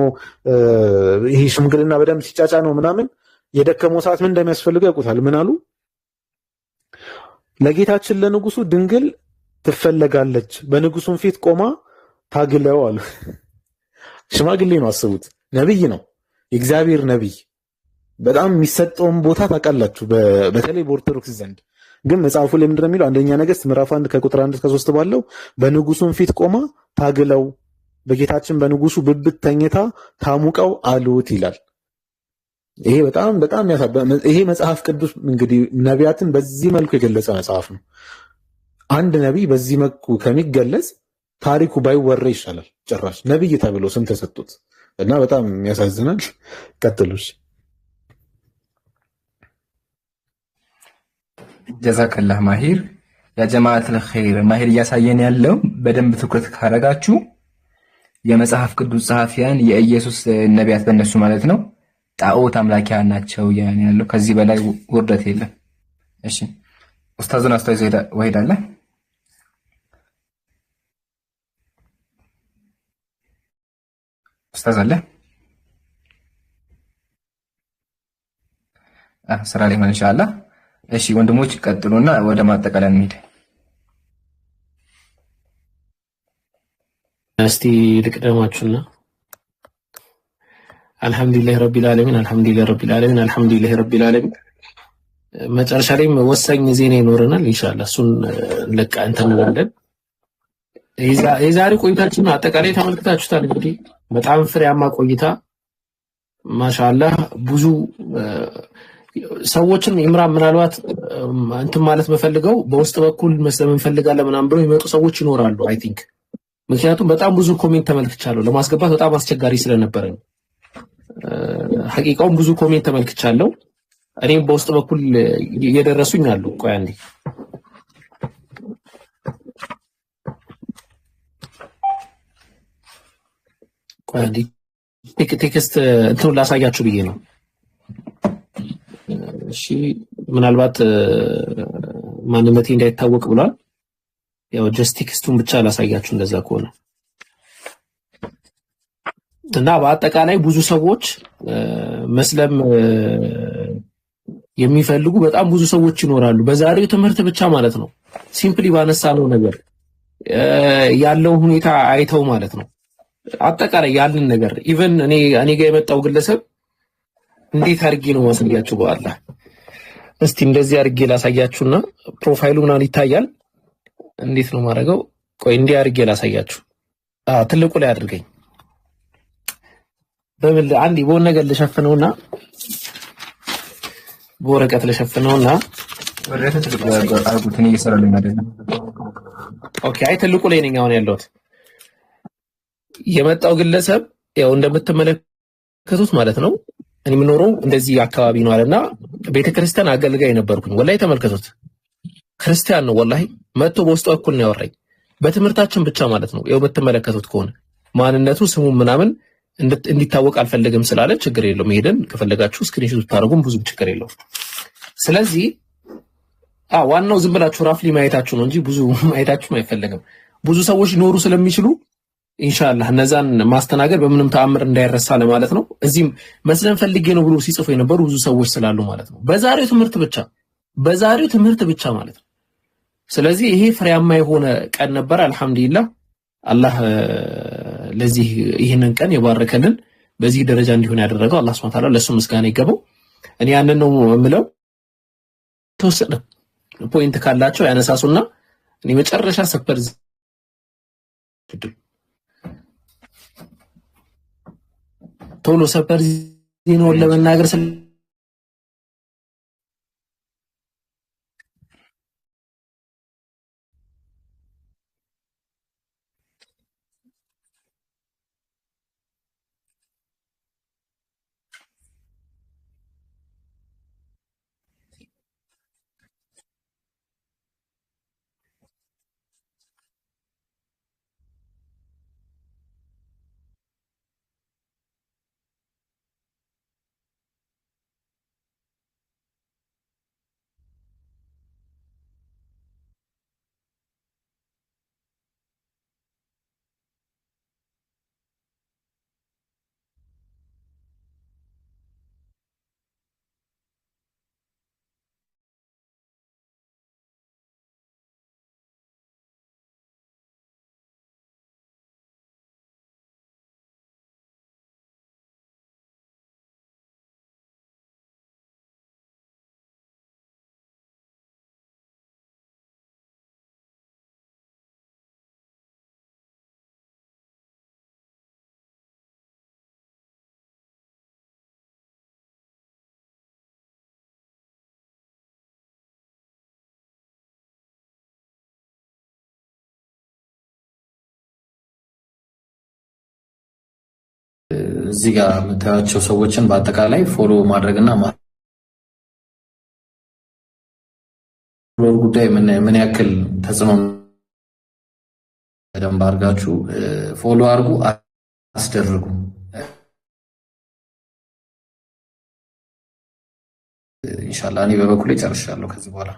ይሄ ሽምግልና በደንብ ሲጫጫ ነው ምናምን የደከመው ሰዓት ምን እንደሚያስፈልገው ያውቁታል። ምን አሉ? ለጌታችን ለንጉሱ ድንግል ትፈለጋለች፣ በንጉሱም ፊት ቆማ ታግለው አሉ። ሽማግሌ ነው፣ አስቡት። ነብይ ነው፣ የእግዚአብሔር ነብይ። በጣም የሚሰጠውን ቦታ ታውቃላችሁ፣ በተለይ በኦርቶዶክስ ዘንድ። ግን መጽሐፉ ላይ ምንድነው የሚለው? አንደኛ ነገሥት ምዕራፍ 1 ከቁጥር 1 እስከ 3 ባለው በንጉሱም ፊት ቆማ ታግለው በጌታችን በንጉሱ ብብት ተኝታ ታሙቀው አሉት ይላል። ይሄ በጣም በጣም ይሄ መጽሐፍ ቅዱስ እንግዲህ ነቢያትን በዚህ መልኩ የገለጸ መጽሐፍ ነው። አንድ ነቢይ በዚህ መልኩ ከሚገለጽ ታሪኩ ባይወራ ይሻላል። ጭራሽ ነቢይ ተብሎ ስም ተሰጡት እና በጣም ያሳዝናል። ቀጥሉሽ። ጀዛከላህ ማሂር። ያ ጀማዓተል ኸይር ማሂር እያሳየን ያለው በደንብ ትኩረት ካረጋችሁ የመጽሐፍ ቅዱስ ጸሐፊያን የኢየሱስ ነቢያት በእነሱ ማለት ነው ጣዖት አምላኪያ ናቸው ያለው። ከዚህ በላይ ውርደት የለም። እሺ ኡስታዝን አስተያየት ወይዳለ ኡስታዝ አለ ስራ ላይ ማለት ኢንሻአላህ። እሺ ወንድሞች ቀጥሉና ወደ ማጠቃለያ እንሂድ። እስቲ ልቅደማችሁና አልሐምዱሊላህ ረቢል ዓለሚን አልሐምዱሊላህ ረቢል ዓለሚን አልሐምዱሊላህ ረቢል ዓለሚን። መጨረሻ ላይ ወሳኝ ዜና ይኖረናል ኢንሻአላህ። እሱን ለቃ እንተናለን። የዛሬ ቆይታችን አጠቃላይ ተመልክታችሁታል። እንግዲህ በጣም ፍሬያማ ቆይታ ማሻአላህ። ብዙ ሰዎችን ኢምራን ምናልባት እንትን ማለት መፈልገው በውስጥ በኩል መስለም እንፈልጋለን ምናምን ብለው ይመጡ ሰዎች ይኖራሉ አይ ቲንክ። ምክንያቱም በጣም ብዙ ኮሜንት ተመልክቻለሁ። ለማስገባት በጣም አስቸጋሪ ስለነበረ ነው። ሐቂቃውን ብዙ ኮሜንት ተመልክቻለሁ። እኔም በውስጥ በኩል እየደረሱኝ አሉ። ቆይ አንዴ ቴክስት እንትኑ ላሳያችሁ ብዬ ነው። እሺ ምናልባት ማንነቴ እንዳይታወቅ ብሏል። ያው ጀስት ቴክስቱን ብቻ ላሳያችሁ እንደዛ ከሆነ እና በአጠቃላይ ብዙ ሰዎች መስለም የሚፈልጉ በጣም ብዙ ሰዎች ይኖራሉ። በዛሬው ትምህርት ብቻ ማለት ነው ሲምፕሊ ባነሳነው ነገር ያለው ሁኔታ አይተው ማለት ነው አጠቃላይ ያለን ነገር ኢቭን እኔ ጋር የመጣው ግለሰብ እንዴት አድርጌ ነው ማሳያችሁ? በአላህ እስቲ እንደዚህ አድርጌ ላሳያችሁና ፕሮፋይሉ ምናምን ይታያል። እንዴት ነው ማድረገው? ቆይ እንዲህ አድርጌ ላሳያችሁ። ትልቁ ላይ አድርገኝ በምን አንዴ በሆነ ነገር ልሸፍነውና በወረቀት ልሸፍነውና ወረቀት ትልቁ አርጉት ነው እየሰራልኝ አይደለም። ኦኬ አይ ትልቁ ላይ ነኝ አሁን ያለሁት። የመጣው ግለሰብ ያው እንደምትመለከቱት ማለት ነው እኔ የምኖረው እንደዚህ አካባቢ ነው አለና ቤተክርስቲያን አገልጋይ ነበርኩኝ። ወላሂ ተመልከቱት ክርስቲያን ነው ወላሂ መጥቶ በውስጡ እኩል ነው ያወራኝ በትምህርታችን ብቻ ማለት ነው። ያው የምትመለከቱት ከሆነ ማንነቱ ስሙ ምናምን እንዲታወቅ አልፈለገም ስላለ ችግር የለውም። ሄደን ከፈለጋችሁ ስክሪንሾት ታደርጉም ብዙ ችግር የለውም። ስለዚህ ዋናው ዝም ብላችሁ ራፍሊ ማየታችሁ ነው እንጂ ብዙ ማየታችሁ አይፈልግም። ብዙ ሰዎች ሊኖሩ ስለሚችሉ ኢንሻአላህ እነዛን ማስተናገድ በምንም ተአምር እንዳይረሳ ለማለት ነው። እዚህም መስለን ፈልጌ ነው ብሎ ሲጽፉ የነበሩ ብዙ ሰዎች ስላሉ ማለት ነው። በዛሬው ትምህርት ብቻ ማለት ነው። ስለዚህ ይሄ ፍሬያማ የሆነ ቀን ነበር። አልহামዱሊላህ አላህ ለዚህ ይሄንን ቀን የባረከልን በዚህ ደረጃ እንዲሆን ያደረገው አላህ Subhanahu Ta'ala ለሱ ምስጋና ይገባው። እኔ ያንን ነው የምለው። ተወሰነ ፖይንት ካላቸው ያነሳሱና እኔ መጨረሻ ሰበር ቶሎ ሰበር ዜናውን ለመናገር እዚህ ጋር የምታያቸው ሰዎችን በአጠቃላይ ፎሎ ማድረግና ጉዳይ ምን ያክል ተጽዕኖ በደንብ አድርጋችሁ ፎሎ አድርጉ አስደርጉ። ኢንሻአላህ እኔ በበኩሌ ጨርሻለሁ። ከዚህ በኋላ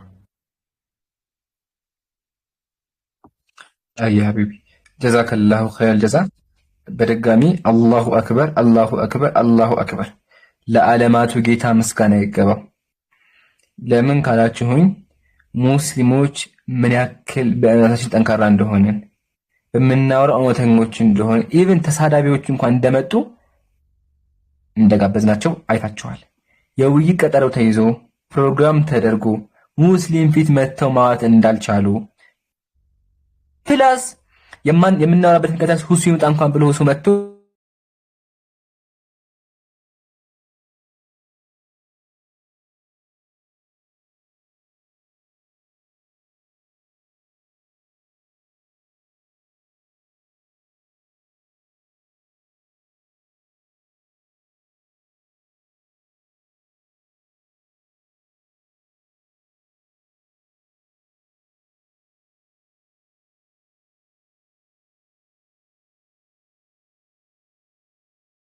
አይ ሀቢቢ ጀዛከላሁ ኸይር ጀዛ። በድጋሚ አላሁ አክበር አላሁ አክበር አላሁ አክበር። ለዓለማቱ ጌታ ምስጋና ይገባው። ለምን ካላችሁኝ ሙስሊሞች ምን ያክል በእምነታችን ጠንካራ እንደሆነን በመናወራው እውነተኞች እንደሆነ ኢቭን ተሳዳቢዎች እንኳን እንደመጡ እንደጋበዝናቸው አይታችኋል። የውይይት ቀጠሮ ተይዞ ፕሮግራም ተደርጎ ሙስሊም ፊት መተው ማዋት እንዳልቻሉ ፕላስ የምናወራበትን ቀጠሮ ሁሱ ይመጣ እንኳን ብሎ ሁሱ መጥቶ